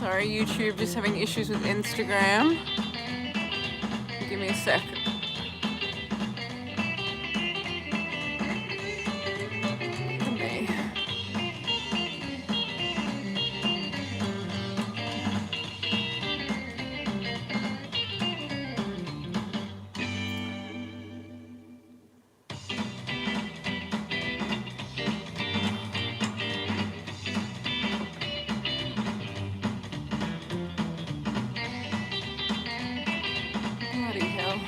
Sorry, YouTube just having issues with Instagram. Give me a sec. Okay. Bloody hell.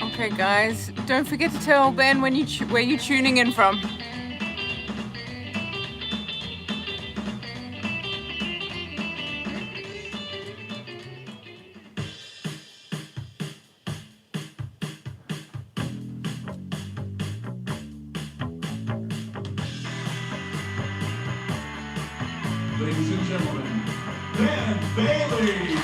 Okay, guys, don't forget to tell Ben when where you're tuning in from. Ladies and gentlemen, Ben Bailey.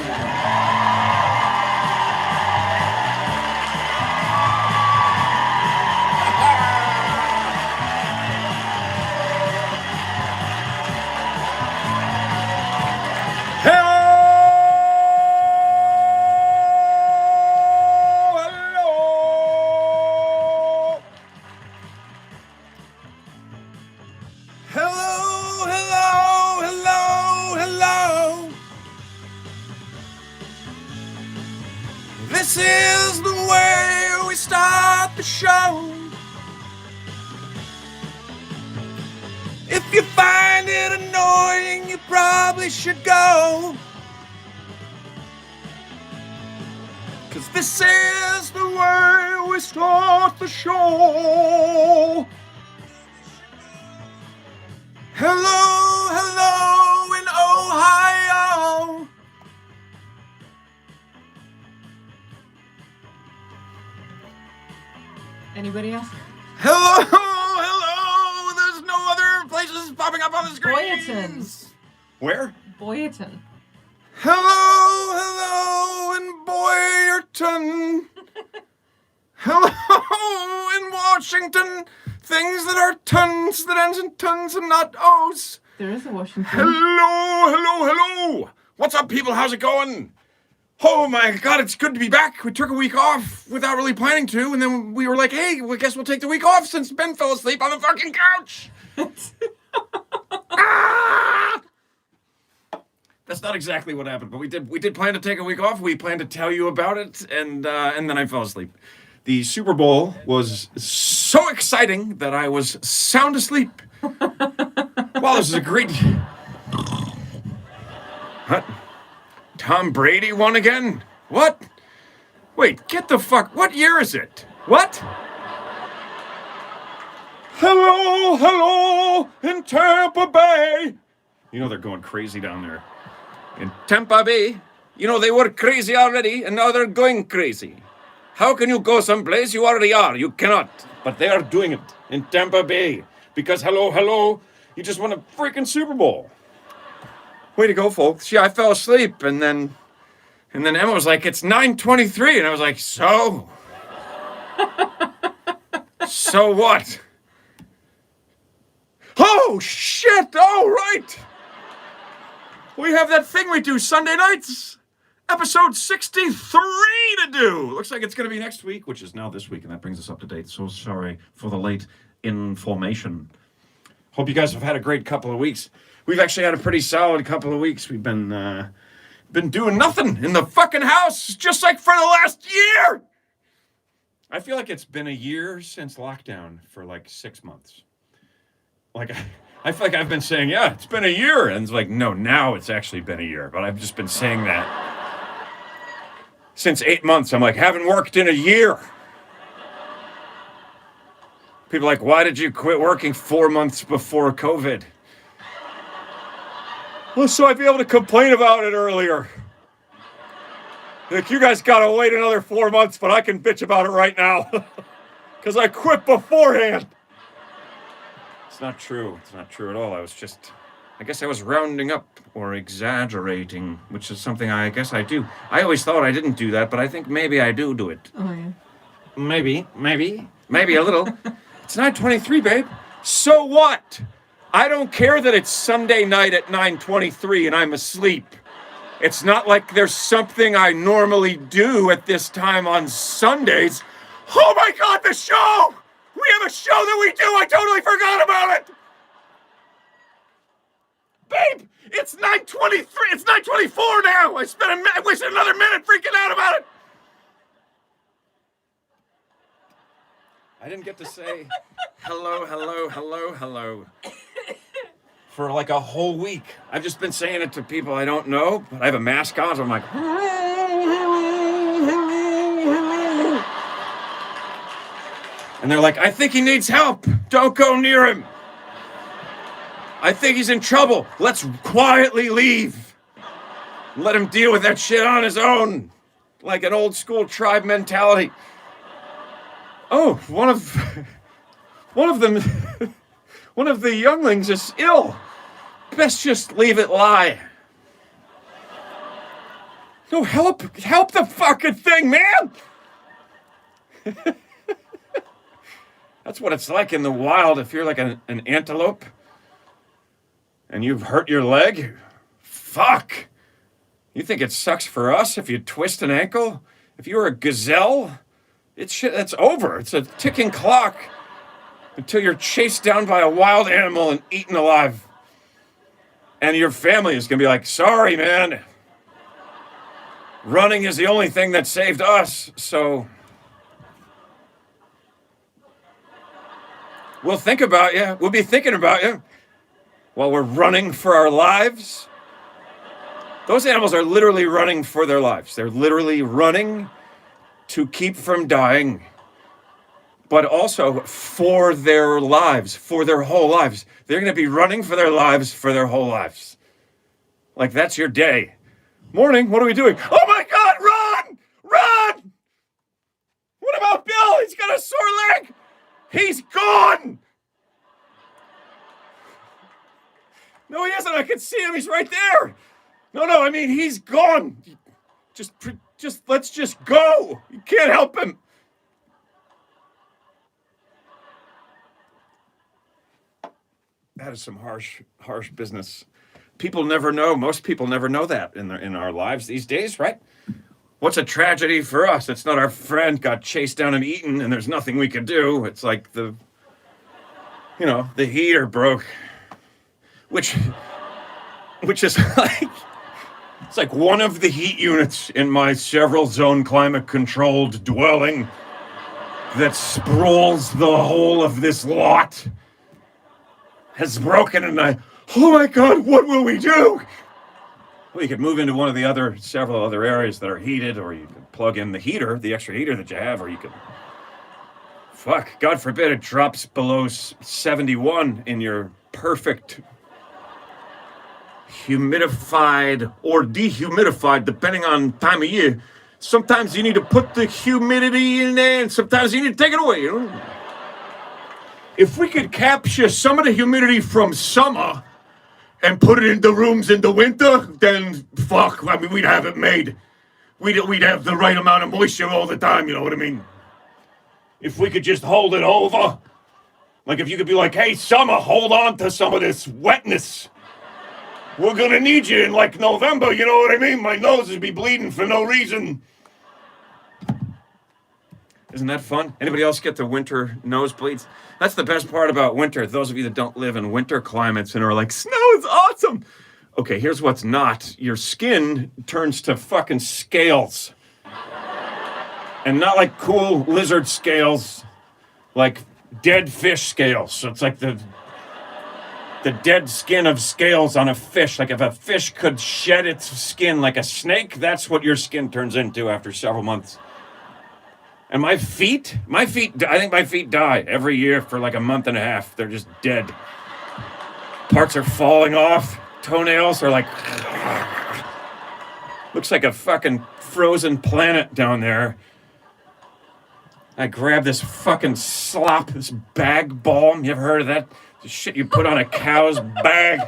Hello. This is the way we start the show. If you find it annoying, you probably should go. 'Cause this is the way we start the show. Hello in Ohio. Anybody else? Hello. There's no other places popping up on the screen. Boyerton's. Where? Boyerton. Hello in Boyerton. Hello in Washington. Things that are tons that ends in tons and not O's. There is a Washington. Hello. What's up, people? How's it going? Oh my God, it's good to be back. We took a week off without really planning to, and then we were like, hey, I guess we'll take the week off since Ben fell asleep on the fucking couch. Ah! That's not exactly what happened, but we did plan to take a week off. We planned to tell you about it, and then I fell asleep. The Super Bowl was so exciting that I was sound asleep. Wow, this is a great... What? Tom Brady won again? What? Wait, get the fuck... What year is it? What? Hello in Tampa Bay. You know they're going crazy down there. In Tampa Bay, you know they were crazy already, and now they're going crazy. How can you go someplace you already are? You cannot. But they are doing it in Tampa Bay. Because hello, you just won a freaking Super Bowl. Way to go, folks. Yeah, I fell asleep, and then Emma was like, it's 9:23, and I was like, so? So what? Oh, shit! Oh, right! We have that thing we do Sunday nights. Episode 63 to do. Looks like it's going to be next week, which is now this week, and that brings us up to date. So sorry for the late information. Hope you guys have had a great couple of weeks. We've actually had a pretty solid couple of weeks. We've been doing nothing in the fucking house, just like for the last year. I feel like it's been a year since lockdown for like 6 months. Like, I feel like I've been saying, yeah, it's been a year. And it's like, no, now it's actually been a year. But I've just been saying that since 8 months. I'm like, haven't worked in a year. People are like, why did you quit working 4 months before COVID? Well, so I'd be able to complain about it earlier. Like, you guys gotta wait another 4 months, but I can bitch about it right now. because I quit beforehand. It's not true. It's not true at all. I guess I was rounding up or exaggerating, which is something I guess I do. I always thought I didn't do that, but I think maybe I do it. Oh, yeah. Maybe a little. It's 9:23, babe. So what? I don't care that it's Sunday night at 9:23 and I'm asleep. It's not like there's something I normally do at this time on Sundays. Oh my God, the show! We have a show that we do. I totally forgot about it. Babe, it's 9:23. It's 9:24 now. I wasted another minute freaking out about it. I didn't get to say hello for like a whole week. I've just been saying it to people I don't know, but I have a mask on, so I'm like, and they're like, I think he needs help. Don't go near him. I think he's in trouble. Let's quietly leave. Let him deal with that shit on his own. Like an old school tribe mentality. Oh, one of them, one of the younglings is ill. Best just leave it lie. No, help the fucking thing, man. That's what it's like in the wild if you're like an antelope and you've hurt your leg. Fuck. You think it sucks for us if you twist an ankle? If you're a gazelle? It's over. It's a ticking clock until you're chased down by a wild animal and eaten alive. And your family is going to be like, sorry, man. Running is the only thing that saved us, so we'll think about you. We'll be thinking about you while we're running for our lives. Those animals are literally running for their lives. They're literally running to keep from dying, but also for their lives, for their whole lives. They're going to be running for their lives for their whole lives. Like, that's your day. Morning, what are we doing? Oh my God, run! Run! What about Bill? He's got a sore leg. He's gone. No, he isn't. I can see him. He's right there. No, I mean, he's gone. Let's just go. You can't help him. That is some harsh business. People never know. Most people never know that in our lives these days, right? What's a tragedy for us? It's not our friend got chased down and eaten and there's nothing we could do. It's like the heater broke, which is like, it's like one of the heat units in my several zone climate controlled dwelling that sprawls the whole of this lot has broken, and oh my God, what will we do? Well, you could move into one of the several other areas that are heated, or you could plug in the extra heater that you have, or you could, God forbid it drops below 71 in your perfect humidified or dehumidified, depending on time of year. Sometimes you need to put the humidity in there, and sometimes you need to take it away, you know? If we could capture some of the humidity from summer and put it in the rooms in the winter, then we'd have it made. We'd have the right amount of moisture all the time, you know what I mean? If we could just hold it over. Like if you could be like, hey, summer, hold on to some of this wetness. We're gonna need you in like November, you know what I mean? My nose would be bleeding for no reason. Isn't that fun? Anybody else get the winter nosebleeds? That's the best part about winter. Those of you that don't live in winter climates and are like, snow is awesome. Okay, here's what's not. Your skin turns to fucking scales. And not like cool lizard scales, like dead fish scales. So it's like the dead skin of scales on a fish. Like if a fish could shed its skin like a snake, that's what your skin turns into after several months. And my feet, I think my feet die every year for like a month and a half. They're just dead. Parts are falling off. Toenails are like, looks like a fucking frozen planet down there. I grab this fucking slop, this bag balm. You ever heard of that? The shit you put on a cow's bag.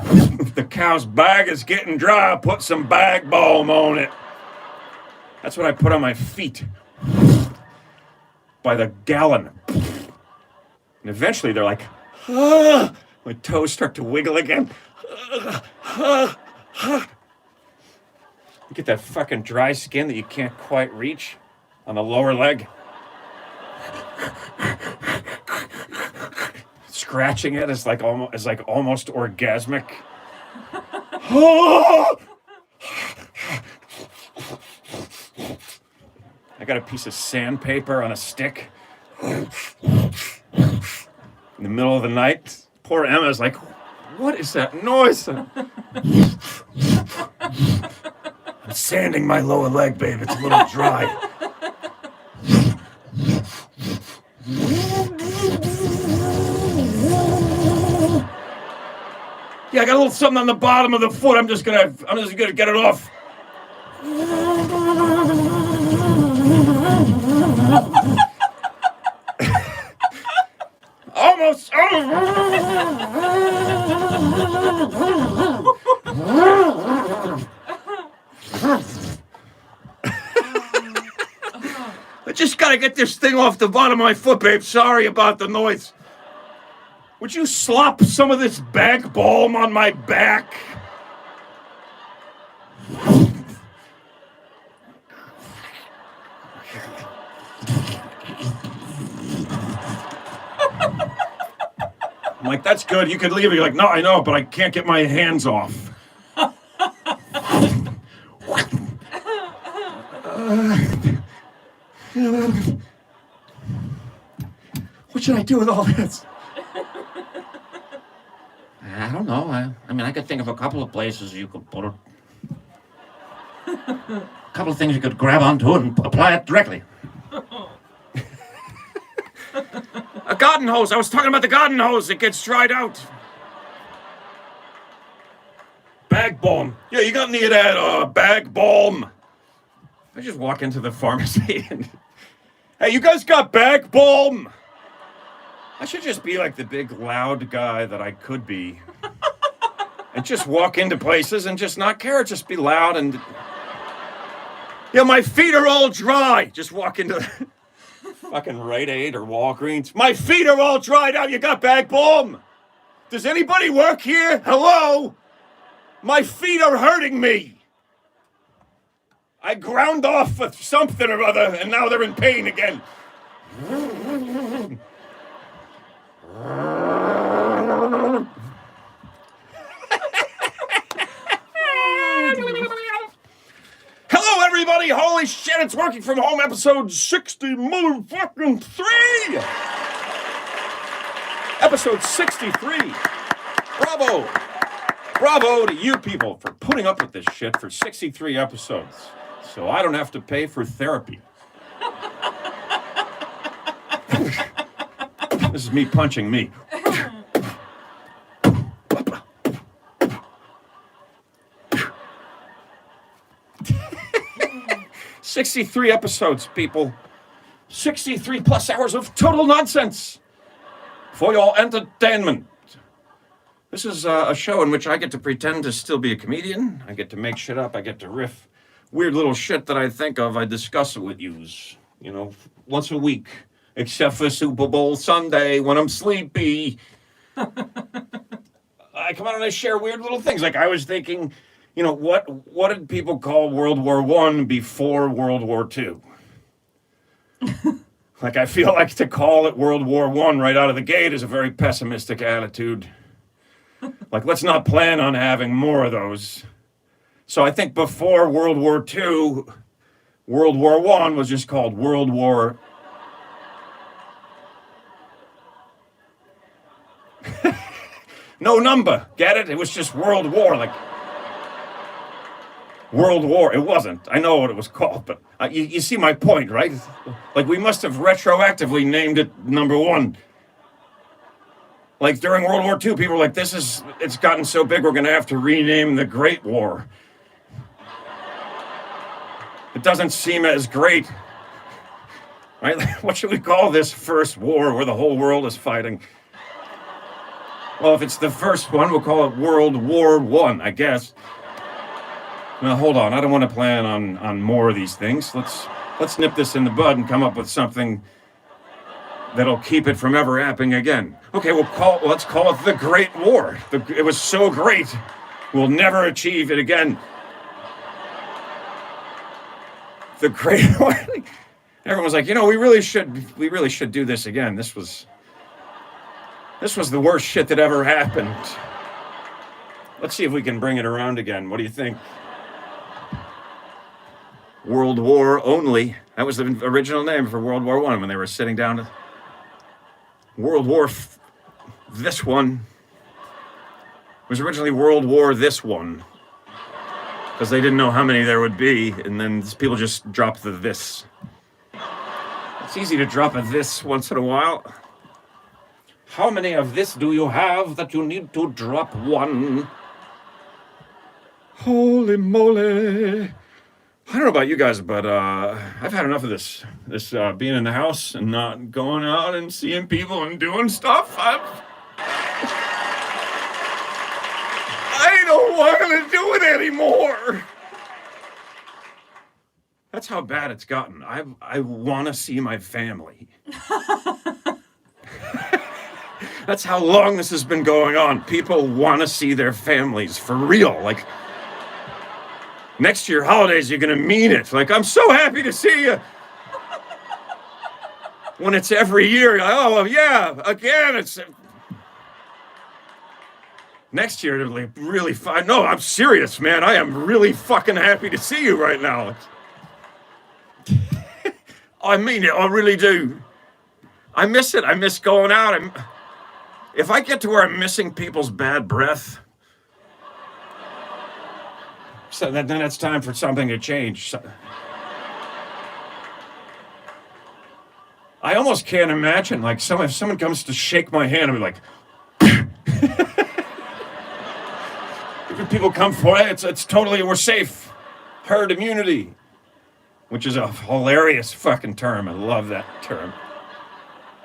If the cow's bag is getting dry, put some bag balm on it. That's what I put on my feet. By the gallon. And eventually they're like, ah! My toes start to wiggle again. You get that fucking dry skin that you can't quite reach on the lower leg. Scratching it is like almost orgasmic. I got a piece of sandpaper on a stick. In the middle of the night, poor Emma's like, what is that noise? I'm sanding my lower leg, babe. It's a little dry. Yeah, I got a little something on the bottom of the foot. I'm just gonna get it off. Almost. I just gotta get this thing off the bottom of my foot, babe. Sorry about the noise. Would you slop some of this bag balm on my back? I'm like, that's good. You could leave it. You're like, no, I know, but I can't get my hands off. What should I do with all this? I don't know. I mean, I could think of a couple of places you could put it. A couple of things you could grab onto it and apply it directly. A garden hose. I was talking about the garden hose that gets dried out. Bag balm. Yeah, you got any of that bag balm? I just walk into the pharmacy and... Hey, you guys got bag balm? I should just be like the big loud guy that I could be. And just walk into places and just not care. Just be loud and... Yeah, my feet are all dry. Just walk into fucking Rite Aid or Walgreens. My feet are all dried out. You got bag balm? Does anybody work here? Hello? My feet are hurting me. I ground off of something or other, and now they're in pain again. Hello, everybody! Holy shit, it's Working From Home, episode 60 motherfucking 3! Episode 63. Bravo! Bravo to you people for putting up with this shit for 63 episodes, so I don't have to pay for therapy. This is me punching me. 63 episodes, people. 63 plus hours of total nonsense for your entertainment. This is a show in which I get to pretend to still be a comedian. I get to make shit up. I get to riff weird little shit that I think of. I discuss it with yous, you know, once a week. Except for Super Bowl Sunday when I'm sleepy. I come out and I share weird little things. Like I was thinking, you know, what did people call World War I before World War II? Like I feel like to call it World War I right out of the gate is a very pessimistic attitude. Like, let's not plan on having more of those. So I think before World War II, World War I was just called World War... No number, get it? It was just World War, like... World War, it wasn't. I know what it was called, but you see my point, right? Like, we must have retroactively named it number one. Like during World War II, people were like, it's gotten so big, we're gonna have to rename the Great War. It doesn't seem as great. Right? What should we call this first war where the whole world is fighting? Well, if it's the first one, we'll call it World War One, I guess. Now, hold on. I don't want to plan on more of these things. Let's nip this in the bud and come up with something that'll keep it from ever happening again. Okay, let's call it the Great War. It was so great, we'll never achieve it again. The Great War. Everyone's like, we really should do this again. This was the worst shit that ever happened. Let's see if we can bring it around again. What do you think? World War Only. That was the original name for World War One when they were sitting down to World War this one. It was originally World War this one. Because they didn't know how many there would be, and then people just dropped the this. It's easy to drop a this once in a while. How many of this do you have that you need to drop one? Holy moly. I don't know about you guys, but I've had enough of this being in the house and not going out and seeing people and doing stuff. I don't want to do it anymore. That's how bad it's gotten. I want to see my family. That's how long this has been going on. People want to see their families for real. Like, next year, holidays, you're going to mean it. Like, I'm so happy to see you. When it's every year, you're like, oh, yeah, again, it's... Next year, they're like, really fine. No, I'm serious, man. I am really fucking happy to see you right now. I mean it. I really do. I miss it. I miss going out. If I get to where I'm missing people's bad breath, so then it's time for something to change. I almost can't imagine, like, if someone comes to shake my hand, I'll be like, if people come for it, it's totally, we're safe. Herd immunity, which is a hilarious fucking term. I love that term.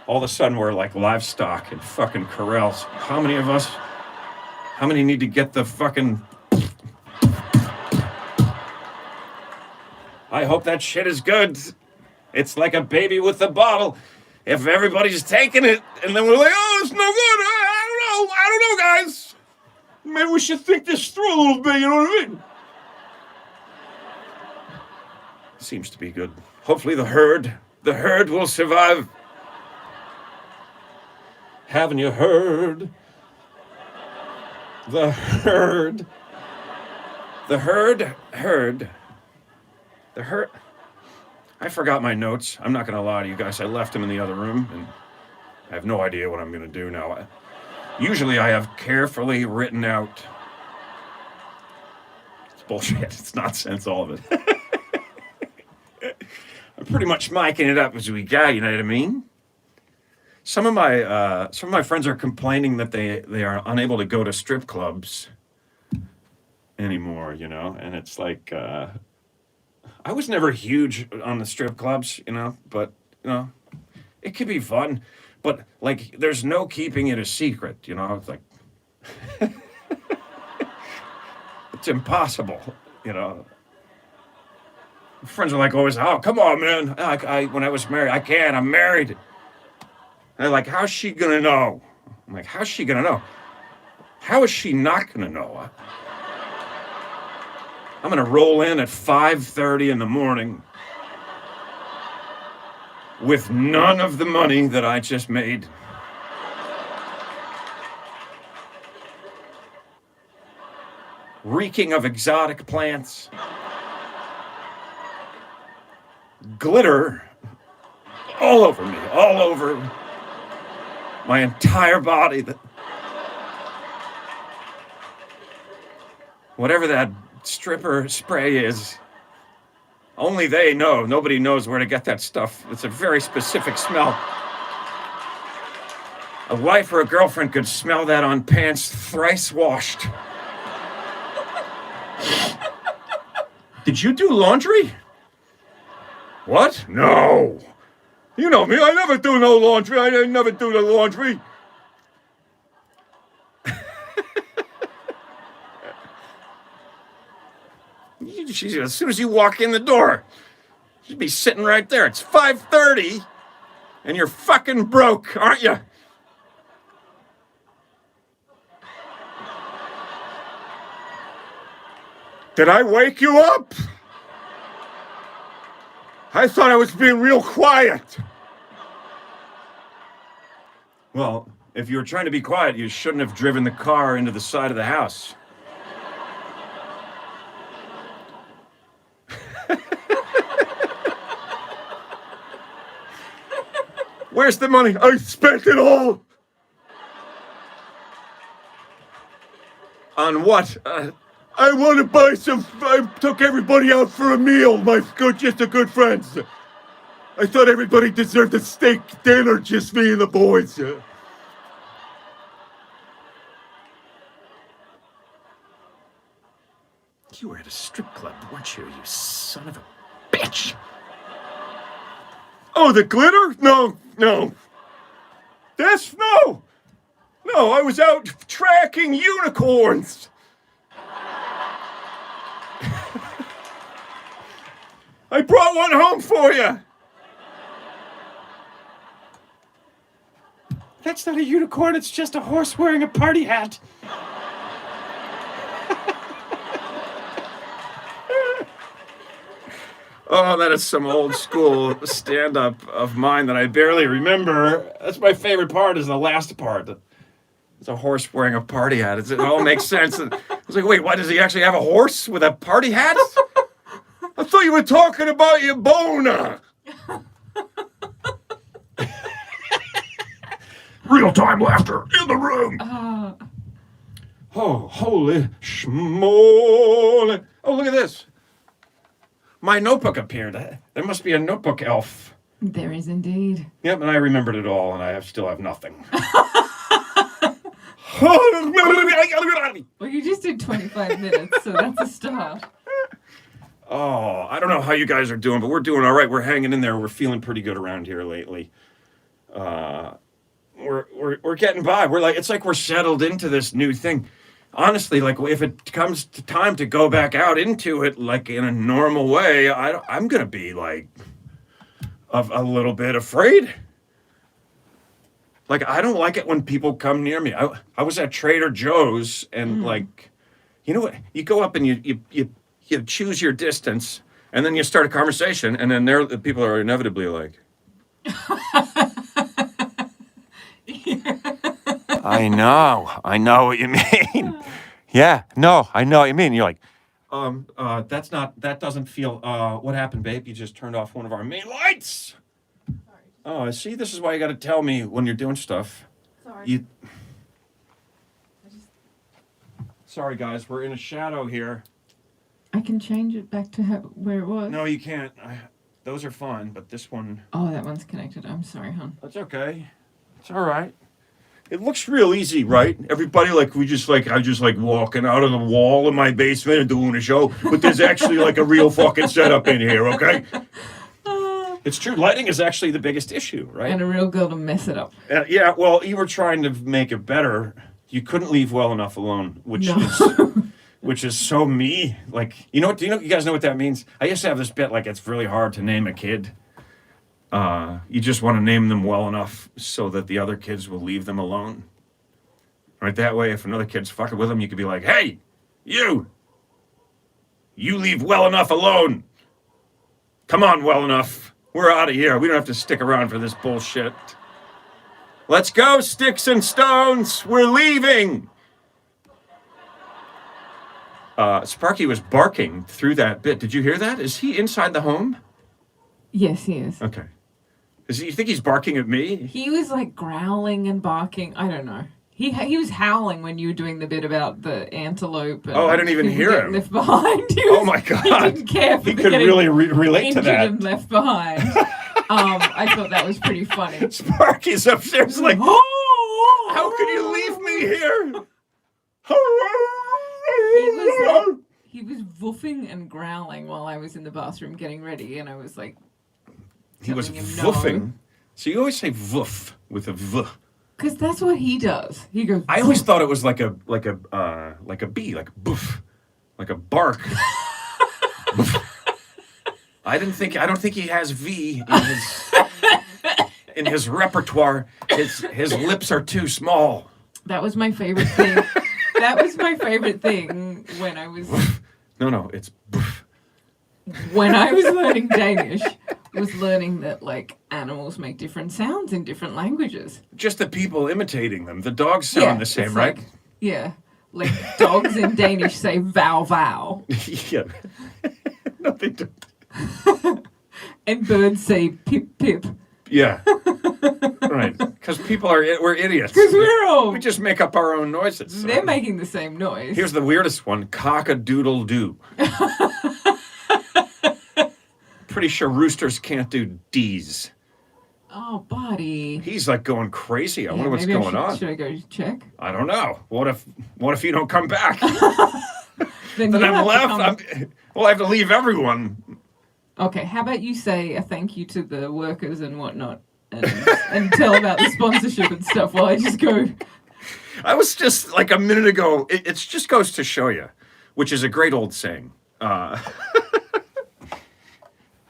All of a sudden, we're like livestock in fucking corrals. How many need to get the fucking... I hope that shit is good. It's like a baby with a bottle. If everybody's taking it, and then we're like, oh, it's no good. I don't know, guys. Maybe we should think this through a little bit, you know what I mean? Seems to be good. Hopefully the herd will survive. Haven't you heard? The herd. I forgot my notes. I'm not going to lie to you guys. I left them in the other room, and I have no idea what I'm going to do now. Usually I have carefully written out. It's bullshit. It's nonsense, all of it. I'm pretty much miking it up as we go, you know what I mean? Some of my friends are complaining that they are unable to go to strip clubs anymore, and it's like, I was never huge on the strip clubs, but, it could be fun. But, like, there's no keeping it a secret, It's like... it's impossible, Friends are like always, oh, come on, man. When I was married, I'm married. They're like, how's she going to know? I'm like, how's she going to know? How is she not going to know? I'm going to roll in at 5:30 in the morning with none of the money that I just made. Reeking of exotic plants. Glitter all over me, all over my entire body. Whatever that stripper spray is, only they know. Nobody knows where to get that stuff. It's a very specific smell. A wife or a girlfriend could smell that on pants thrice washed. Did you do laundry? What? No. You know me, I never do no laundry. I never do the laundry. As soon as you walk in the door, she'd be sitting right there. It's 5:30, and you're fucking broke, aren't you? Did I wake you up? I thought I was being real quiet. Well, if you were trying to be quiet, you shouldn't have driven the car into the side of the house. Where's the money? I spent it all. On what? I want to buy some. I took everybody out for a meal. Just a good friends. I thought everybody deserved a steak dinner, just me and the boys. You were at a strip club, weren't you, you son of a bitch? Oh, the glitter? No. No, I was out tracking unicorns. I brought one home for you. That's not a unicorn, it's just a horse wearing a party hat. Oh, that is some old school stand-up of mine that I barely remember. That's my favorite part, is the last part. It's a horse wearing a party hat. It all makes sense. I was like, wait, what, does he actually have a horse with a party hat? I thought you were talking about your boner. Real-time laughter in the room. Oh, holy schmoly. Oh, look at this. My notebook appeared. There must be a notebook elf. There is indeed. Yep, and I remembered it all, and I still have nothing. Well, you just did 25 minutes, so that's a start. Oh, I don't know how you guys are doing, but we're doing all right. We're hanging in there. We're feeling pretty good around here lately. We're getting by. It's like we're settled into this new thing. Honestly, like if it comes to time to go back out into it, like in a normal way, I'm gonna be like a little bit afraid. Like I don't like it when people come near me. I was at Trader Joe's and like, you know what? You go up and you choose your distance, and then you start a conversation, and then the people are inevitably like. I know what you mean. Yeah, no, I know what you mean. You're like, that doesn't feel, what happened, babe? You just turned off one of our main lights. Sorry. Oh, see, this is why you got to tell me when you're doing stuff. Sorry. Sorry, guys, we're in a shadow here. I can change it back to where it was. No, you can't. Those are fun, but this one. Oh, that one's connected. I'm sorry, hon. That's okay. It's all right. It looks real easy, right? Everybody, I'm just walking out of the wall in my basement and doing a show, but there's actually like a real fucking setup in here, okay? It's true. Lighting is actually the biggest issue, right? And a real girl to mess it up. Yeah, well, you were trying to make it better. You couldn't leave well enough alone, which is so me. Like, you guys know what that means? I used to have this bit, like, it's really hard to name a kid. You just want to name them well enough so that the other kids will leave them alone. Right? That way, if another kid's fucking with them, you could be like, hey, you leave well enough alone. Come on, well enough. We're out of here. We don't have to stick around for this bullshit. Let's go, sticks and stones. We're leaving. Sparky was barking through that bit. Did you hear that? Is he inside the home? Yes, he is. Okay. You think he's barking at me? He was like growling and barking. I don't know. He was howling when you were doing the bit about the antelope. And I didn't even hear him. Left behind. Oh my God! He didn't care for he could really relate to that. And left behind. I thought that was pretty funny. Sparky's upstairs like, how could you leave me here? He was woofing and growling while I was in the bathroom getting ready, and I was like, he was telling him woofing. no. So you always say "voof" with a "v." Because that's what he does. He goes. I always thought it was like a bee, like boof, like a bark. Boof. I don't think he has V in his repertoire. His lips are too small. That was my favorite thing. That was my favorite thing when I was No, it's boof. when I was learning Danish. Was learning that like animals make different sounds in different languages. Just the people imitating them. The dogs sound the same, it's right? Like, yeah. Like dogs in Danish say vow vow. Yeah. No, they don't. And birds say pip pip. Yeah. Right. Because we're idiots. Because we're all We just make up our own noises. So. they're making the same noise. Here's the weirdest one: cock-a-doodle-doo. Pretty sure roosters can't do D's. Oh, buddy. He's like going crazy. I wonder what's maybe going on. Should I go check? I don't know. What if you don't come back? Then Then you I'm have to left. come- Well, I have to leave everyone. Okay, how about you say a thank you to the workers and whatnot, and tell about the sponsorship and stuff while I just go. I was just like a minute ago. It just goes to show you, which is a great old saying.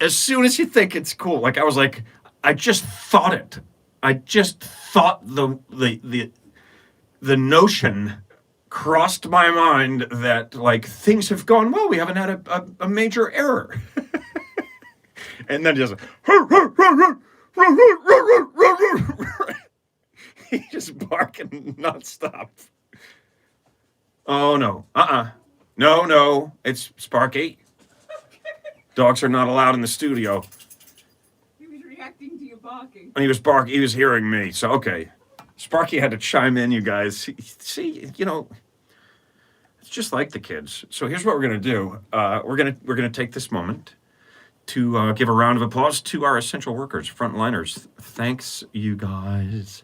As soon as you think it's cool, like I was like, I just thought it. I just thought the notion crossed my mind that like things have gone well. We haven't had a major error. And then just he's just barking nonstop. Oh no. No, it's Sparky. Dogs are not allowed in the studio. He was reacting to your barking. And he was hearing me. So okay. Sparky had to chime in, you guys. See, it's just like the kids. So here's what we're gonna do. We're gonna take this moment to give a round of applause to our essential workers, frontliners. Thanks, you guys.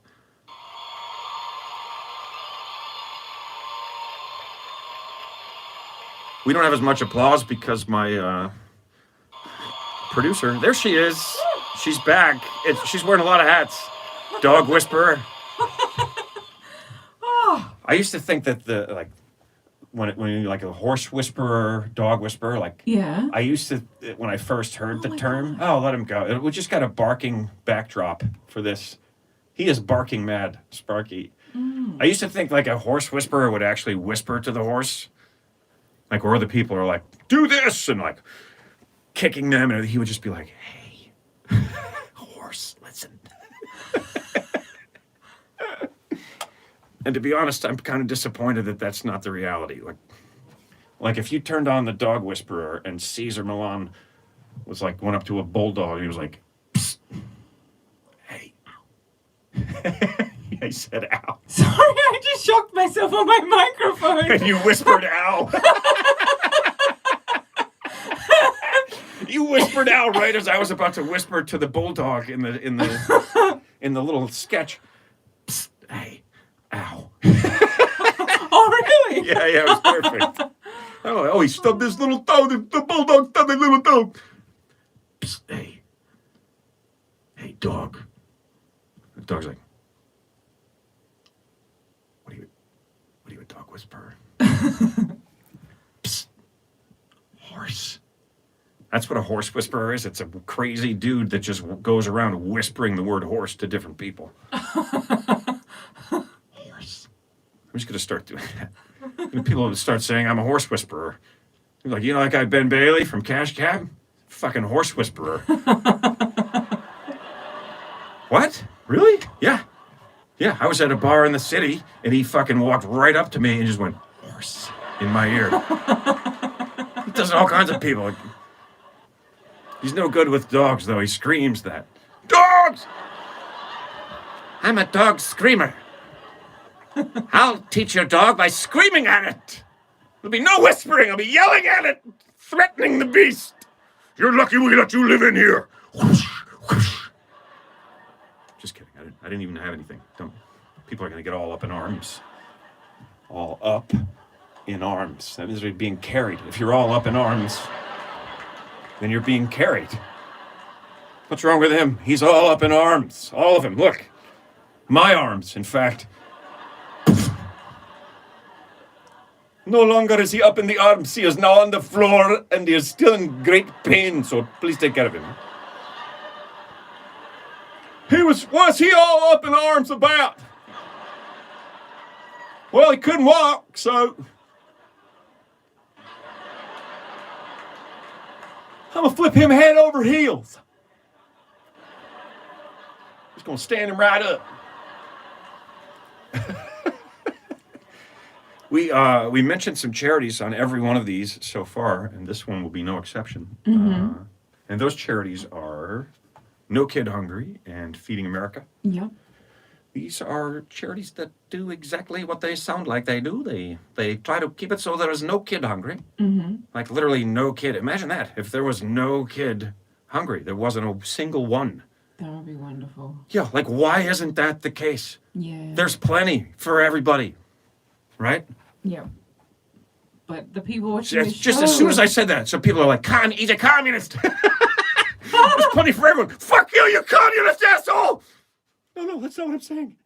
We don't have as much applause because my producer, there she is. She's back. She's wearing a lot of hats. Dog whisperer. I used to think that when you like a horse whisperer, dog whisperer, like Yeah. I used to when I first heard the my term. Oh, let him go. We just got a barking backdrop for this. He is barking mad, Sparky. I used to think like a horse whisperer would actually whisper to the horse, like where the people are like, do this, and like kicking them, and he would just be like, hey, horse, listen. And to be honest, I'm kind of disappointed that that's not the reality. Like if you turned on the dog whisperer and Caesar Milan was like went up to a bulldog and he was like, psst, hey. I said, ow. Sorry, I just shocked myself on my microphone. And you whispered, ow. You whispered ow right as I was about to whisper to the bulldog in the little sketch. Psst, hey. Ow. Oh, really? Yeah, it was perfect. Oh, he stubbed his little toe. The bulldog stubbed his little toe. Psst, hey. Hey, dog. The dog's like, what are you a dog whisperer? Psst. Horse. That's what a horse whisperer is. It's a crazy dude that just goes around whispering the word horse to different people. I'm just going to start doing that. People will start saying I'm a horse whisperer. You're like, that guy Ben Bailey from Cash Cab? Fucking horse whisperer. What? Really? Yeah. Yeah, I was at a bar in the city, and he fucking walked right up to me and just went, horse, in my ear. He does it to all kinds of people. He's no good with dogs, though. He screams that. Dogs! I'm a dog screamer. I'll teach your dog by screaming at it. There'll be no whispering. I'll be yelling at it, threatening the beast. You're lucky we let you live in here. Whoosh, whoosh. Just kidding. I didn't even have anything. People are going to get all up in arms. All up in arms. That means they're being carried. If you're all up in arms, then you're being carried. What's wrong with him? He's all up in arms. All of him. Look. My arms, in fact. No longer is he up in the arms. He is now on the floor, and he is still in great pain, so please take care of him. What's he all up in arms about? Well, he couldn't walk, so I'm gonna flip him head over heels. Just gonna stand him right up. We mentioned some charities on every one of these so far, and this one will be no exception. And those charities are No Kid Hungry and Feeding America. Yep. These are charities that do exactly what they sound like they do. They try to keep it so there is no kid hungry. Like literally no kid. Imagine that. If there was no kid hungry, there wasn't a single one. That would be wonderful. Yeah, like why isn't that the case? Yeah. There's plenty for everybody, right? Yeah. But the people watching this Just show, as soon as I said that, so people are like, he's a communist. There's plenty for everyone. Fuck you, you communist asshole! No, that's not what I'm saying.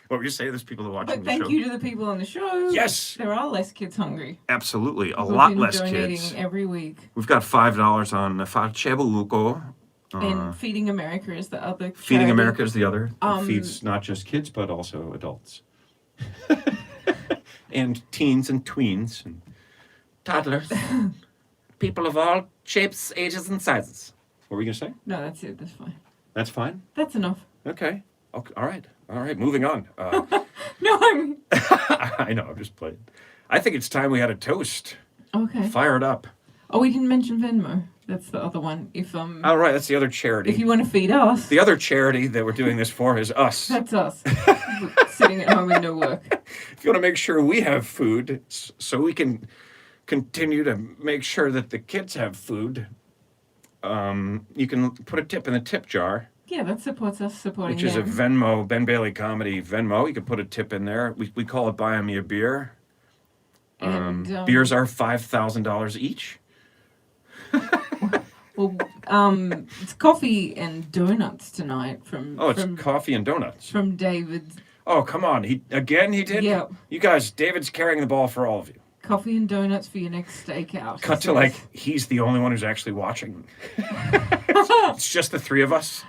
What were you saying? There's people that are watching But the show. thank you to the people on the show. Yes. There are less kids hungry. Absolutely, a We've lot been less donating kids. every week. We've got $5 on Facebuco. And Feeding America is the other Feeding charity. America is the other. It Um, feeds not just kids, but also adults. And teens and tweens and toddlers. People of all shapes, ages, and sizes. What were you going to say? No, that's it. That's fine. That's fine? That's enough. Okay. All right. Moving on. No, I'm... I know, I'm just playing. I think it's time we had a toast. Okay. Fire it up. Oh, we didn't mention Venmo. That's the other one. If All right, that's the other charity. if you want to feed us, The other charity that we're doing this for is us. that's us. Sitting at home with no work. If you want to make sure we have food so we can continue to make sure that the kids have food, you can put a tip in the tip jar, Yeah, that supports us supporting which is a them. Venmo, Ben Bailey Comedy Venmo. You can put a tip in there. We call it Buy Me a Beer. And, Beers are $5,000 each. Well, it's coffee and donuts tonight from Oh, it's from, coffee and donuts. from David's. Oh, come on. He did? Yeah. You guys, David's carrying the ball for all of you. Coffee and donuts for your next stakeout. Cut to like, he's the only one who's actually watching. It's just the three of us.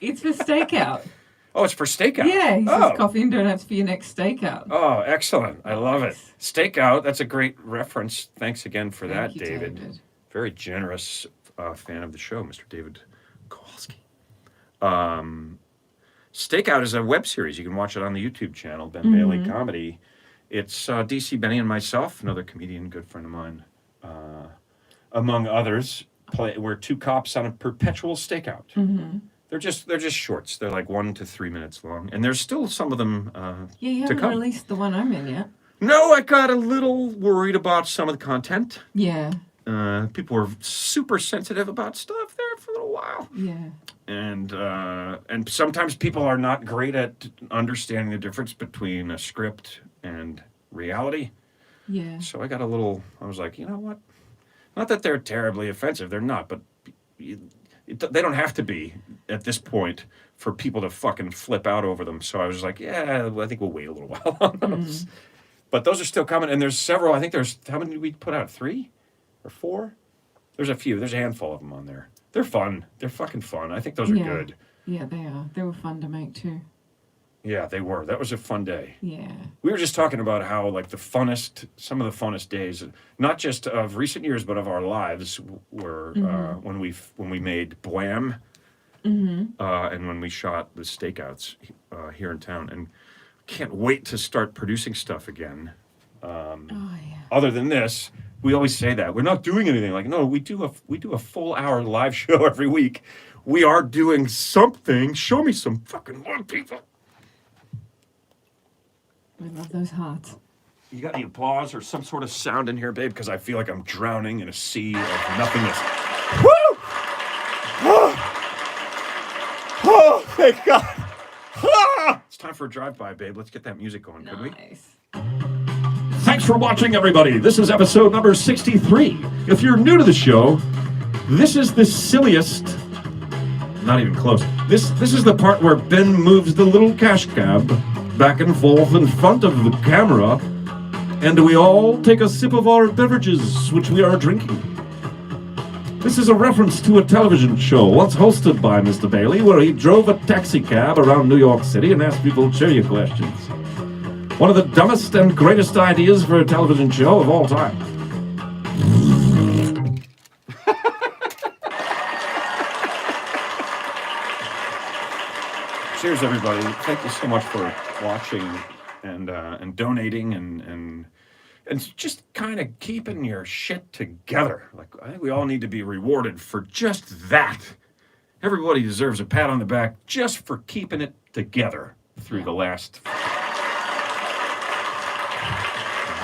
It's for stakeout. Oh, it's for stakeout. Yeah, he Oh. says coffee and donuts for your next stakeout. Oh, excellent. I love it. Stakeout, that's a great reference. Thanks again for that, Thank you, David. Very generous fan of the show, Mr. David Kowalski. Stakeout is a web series. You can watch it on the YouTube channel, Ben Bailey Comedy. It's DC Benny and myself, another comedian, good friend of mine, among others. We're two cops on a perpetual stakeout. They're just shorts. They're like 1 to 3 minutes long, and there's still some of them Yeah, you to haven't come. released the one I'm in yet. No, I got a little worried about some of the content. Yeah, People were super sensitive about stuff there for a little while, yeah. and sometimes people are not great at understanding the difference between a script and reality. Yeah. So I was like, you know what? Not that they're terribly offensive, they're not, but they don't have to be at this point for people to fucking flip out over them. So I was like, yeah, I think we'll wait a little while on those. But those are still coming, and there's several. I think how many did we put out? 3 or 4? There's a few. There's a handful of them on there. They're fun. They're fucking fun. I think those are Yeah. good. Yeah, they are. They were fun to make too. Yeah, they were. That was a fun day. Yeah. We were just talking about how like some of the funnest days, not just of recent years, but of our lives, were when we made Blam, and when we shot the stakeouts here in town, and can't wait to start producing stuff again. Oh yeah. Other than this, we always say that we're not doing anything. Like, no, we do a full hour live show every week. We are doing something. Show me some fucking more people. We love those hearts. You got any applause or some sort of sound in here, babe? Because I feel like I'm drowning in a sea of nothingness. Woo! Oh, thank God. Ah! It's time for a drive-by, babe. Let's get that music going, could we? Nice. Thanks for watching, everybody. This is episode number 63. If you're new to the show, This is the silliest. Not even close. This is the part where Ben moves the little cash cab back and forth in front of the camera, and we all take a sip of our beverages, which we are drinking. This is a reference to a television show once hosted by Mr. Bailey, where he drove a taxi cab around New York City and asked people trivia questions. One of the dumbest and greatest ideas for a television show of all time. Cheers, everybody. Thank you so much for watching and donating and just kind of keeping your shit together. Like, I think we all need to be rewarded for just that. Everybody deserves a pat on the back just for keeping it together through the last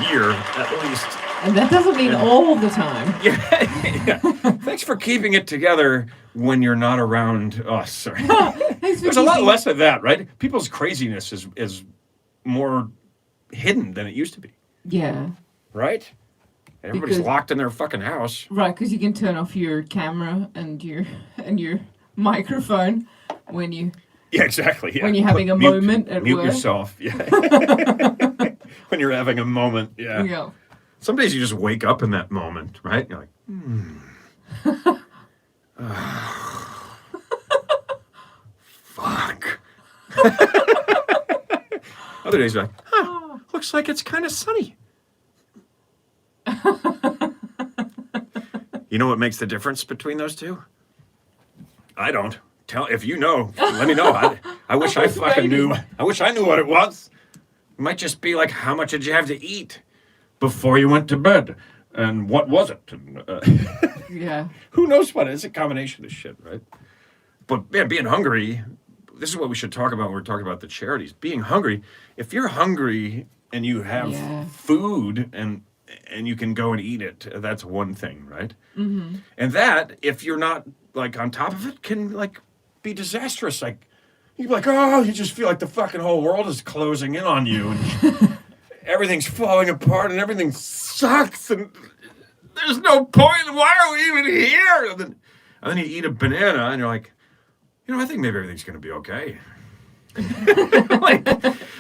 year, at least. And that doesn't mean all the time. Yeah. Thanks for keeping it together when you're not around us. There's a lot less of that, right? People's craziness is more hidden than it used to be. Yeah. Right? Everybody's locked in their fucking house. Right, because you can turn off your camera and your microphone when you. Yeah, exactly. Yeah. When you're having a moment at mute work. yourself. Yeah. When you're having a moment. Yeah. Yeah. Some days you just wake up in that moment, right? You're like, fuck. Other days you're like, looks like it's kind of sunny. You know what makes the difference between those two? I don't. If you know, let me know. I wish I fucking knew. I wish I knew what it was. It might just be like, how much did you have to eat before you went to bed? And what was it? And, yeah. Who knows what? It's a combination of shit, right? But yeah, being hungry, this is what we should talk about when we're talking about the charities. Being hungry, if you're hungry and you have food and you can go and eat it, that's one thing, right? Mm-hmm. And that, if you're not like on top of it, can like be disastrous. Like, you'd be like, oh, you just feel like the fucking whole world is closing in on you and everything's falling apart and everything sucks and there's no point. Why are we even here? And then you eat a banana and you're like, I think maybe everything's going to be okay. Like,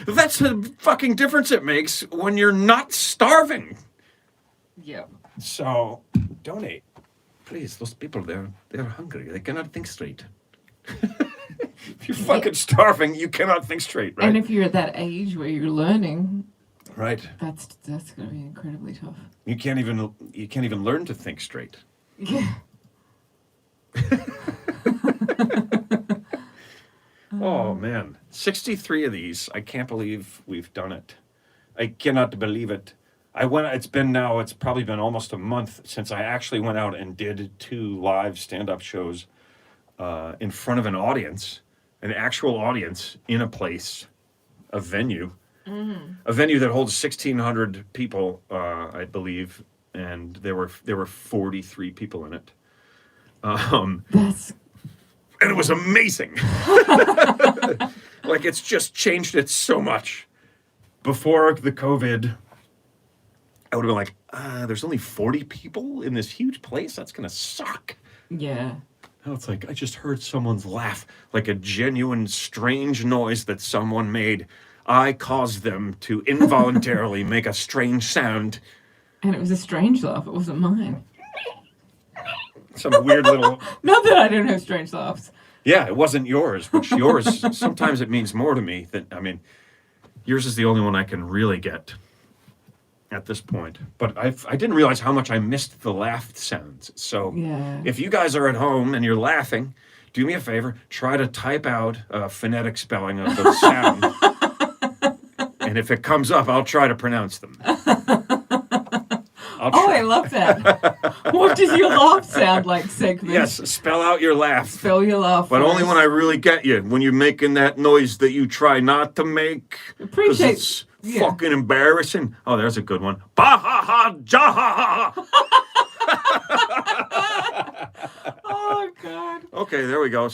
that's the fucking difference it makes when you're not starving. Yeah. So, donate. Please, those people, they're hungry. They cannot think straight. If you're fucking starving, you cannot think straight, right? And if you're at that age where you're learning, right, that's going to be incredibly tough. You can't even learn to think straight. Yeah. Oh man, 63 of these. I can't believe we've done it. I cannot believe it. It's probably been almost a month since I actually went out and did 2 live stand-up shows in front of an audience, an actual audience in a place, a venue. Mm-hmm. A venue that holds 1,600 people, I believe, and there were 43 people in it. And it was amazing. Like, it's just changed it so much. Before the COVID, I would have been like, there's only 40 people in this huge place? That's going to suck. Yeah. Now it's like, I just heard someone's laugh, like a genuine, strange noise that someone made. I caused them to involuntarily make a strange sound. And it was a strange laugh. It wasn't mine. Some weird little... Not that I don't have strange laughs. Yeah, it wasn't yours, which yours, sometimes it means more to me. Yours is the only one I can really get at this point. But I didn't realize how much I missed the laugh sounds. So if you guys are at home and you're laughing, do me a favor, try to type out a phonetic spelling of the sound. And if it comes up, I'll try to pronounce them. I love that. What does your laugh sound like, segment? Yes, spell out your laugh. Spell your laugh. But only when I really get you. When you're making that noise that you try not to make. Appreciate it's fucking embarrassing. Oh, there's a good one. Ba ha ha ja ha ha. Oh God. Okay, there we go.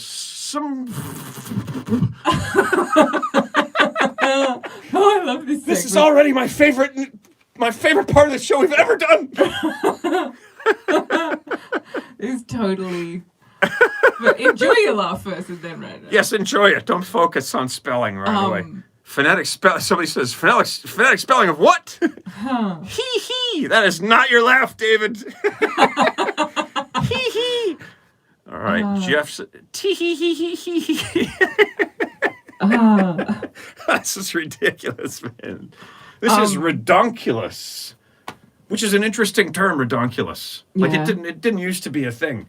Oh, I love this segment. This is already my favorite part of the show we've ever done. This is totally totally. But enjoy your laugh first and then write it. Yes, enjoy it. Don't focus on spelling right away. Um, Phonetic spell. Somebody says phonetic spelling of what? Hee hee. That is not your laugh, David. Hee hee. All right, Jeff's tee hee hee hee hee hee. This is ridiculous, man. This is redonkulous, which is an interesting term, redonkulous. Like Yeah. it didn't used to be a thing.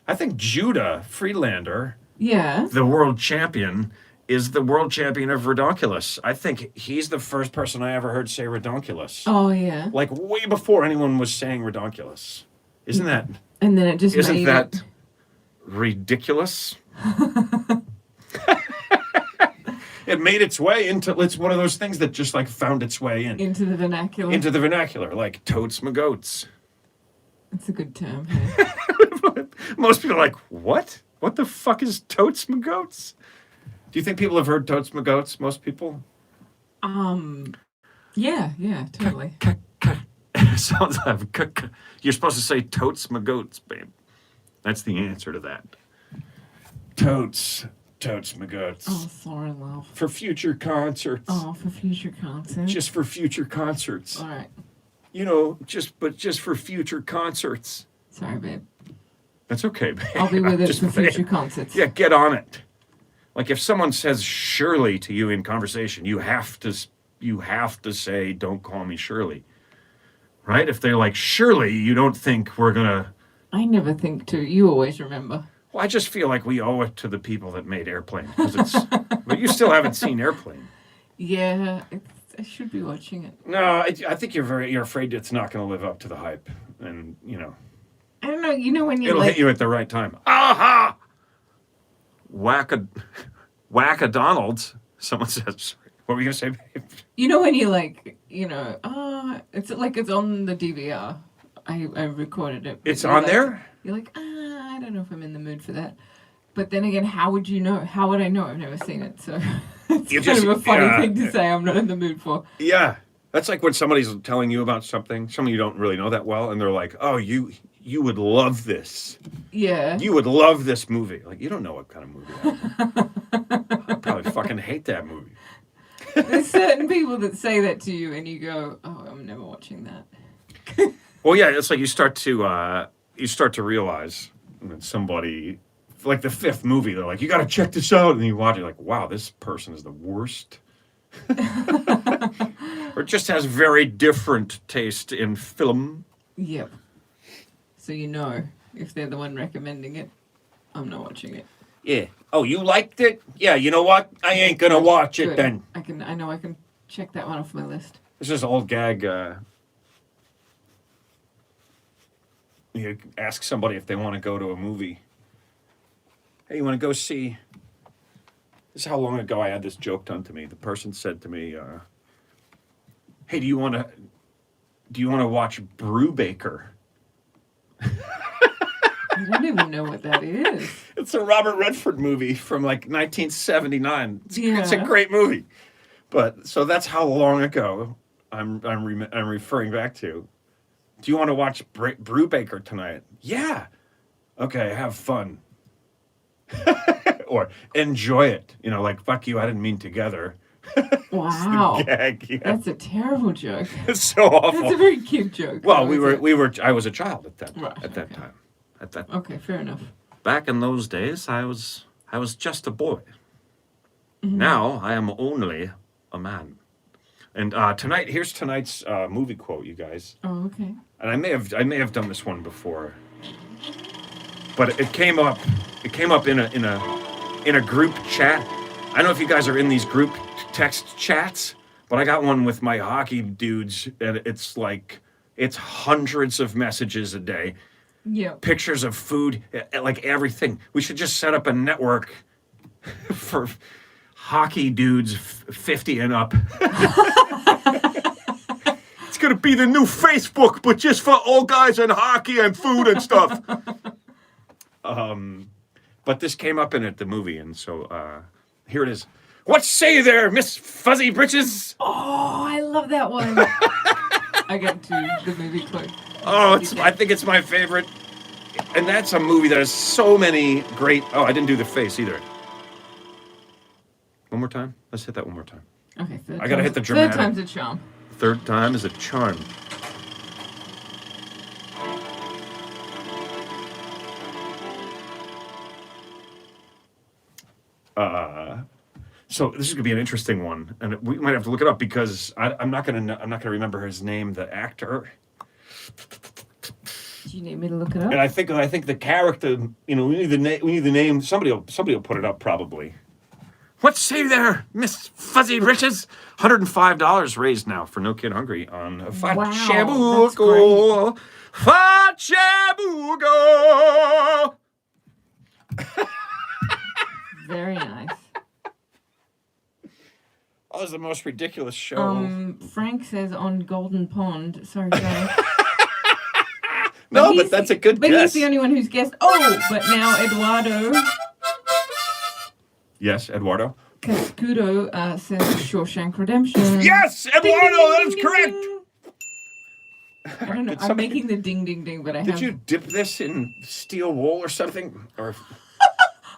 I think Judah Friedlander, Yeah. the world champion, is the world champion of redonkulous. I think he's the first person I ever heard say redonkulous. Oh yeah. Like way before anyone was saying redonkulous. Isn't that And then it just isn't made that it. ridiculous? It made its way into, it's one of those things that just like found its way Into the vernacular. into the vernacular, like totes my goats. It's a good term. Hey? Most people are like, what? What the fuck is totes my goats? Do you think people have heard totes my goats? Most people? Yeah, totally. Sounds like you're supposed to say totes my goats, babe. That's the answer to that. Totes my goats. Oh, sorry, love. For future concerts. Oh, for future content. Just for future concerts. All right. You know, just for future concerts. Sorry, babe. That's okay, babe. I'll be with it Just for future saying. concerts. Yeah, get on it. Like if someone says Shirley to you in conversation, you have to say, "Don't call me Shirley." Right? If they're like Shirley, you don't think we're gonna. I never think to. You always remember. Well, I just feel like we owe it to the people that made Airplane because it's. But you still haven't seen Airplane. Yeah, I should be watching it. No, I think you're afraid it's not going to live up to the hype, and you know. I don't know. You know when you It'll like. hit you at the right time. Aha! Whack a Donald. Someone says, sorry, what were you going to say, babe? You know when you like. It's like it's on the DVR. I recorded it. but It's you're on like- there? You're like, I don't know if I'm in the mood for that. But then again, how would you know? How would I know? I've never seen it, so it's You kind just- of a funny yeah. thing to say. I'm not in the mood for. Yeah. That's like when somebody's telling you about something you don't really know that well, and they're like, oh, you would love this. Yeah. You would love this movie. Like, you don't know what kind of movie that is. I'd probably fucking hate that movie. There's certain people that say that to you, and you go, "Oh, I'm never watching that." Well, yeah, it's like you start to realize that somebody, like the fifth movie, they're like, you got to check this out, and you watch it, like, wow, this person is the worst, or just has very different taste in film. Yep. So you know if they're the one recommending it, I'm not watching it. Yeah. Oh, you liked it? Yeah. You know what? I ain't gonna watch it Good. then. I know I can check that one off my list. This is an old gag. You ask somebody if they want to go to a movie. Hey, you want to go see? This is how long ago I had this joke done to me. The person said to me, "Hey, do you want to watch Brubaker?" I don't even know what that is. It's a Robert Redford movie from like 1979. It's a Yeah. great movie. But so that's how long ago I'm referring back to. Do you want to watch Brubaker tonight? Yeah. Okay, have fun. Or enjoy it. You know, like fuck you, I didn't mean together. Wow. Gag. Yeah. That's a terrible joke. It's so awful. That's a very cute joke. Well, though, I was a child at that Right, okay. time. Okay, fair enough. Back in those days, I was just a boy. Mm-hmm. Now I am only a man. And here's tonight's movie quote, you guys. Oh, okay. And I may have done this one before, but it came up in a group chat. I don't know if you guys are in these group text chats, but I got one with my hockey dudes, and it's hundreds of messages a day. Yep. Pictures of food, like everything. We should just set up a network for hockey dudes 50 and up. It's gonna be the new Facebook, but just for old guys and hockey and food and stuff. But this came up in it, the movie, and so here it is. What say there, Miss Fuzzy Britches? Oh, I love that one. I got to the movie quote. Oh, I think it's my favorite. And that's a movie that has so many great. Oh, I didn't do the face either. One more time. Let's hit that one more time. Okay, I gotta hit the dramatic. Third time's a charm. Third time is a charm. So this is gonna be an interesting one, and we might have to look it up because I'm not gonna remember his name, the actor. Do you need me to look it up? And I think the character, we need the name. Somebody will put it up probably. What say there, Miss Fuzzy Riches? $105 raised now for No Kid Hungry on Fachabugo. Fachabugo. Very nice. Oh, this is the most ridiculous show. Frank says on Golden Pond. Sorry, Frank. No, but that's a good but guess. He's the only one who's guessed. Oh, but now Eduardo Yes, Eduardo. Cascudo says Shawshank Redemption. Yes, Eduardo, Ding, ding, that ding, is ding, correct. ding. I don't know. Did I'm somebody- making the ding ding ding, but I Did have you dip this in steel wool or something? Or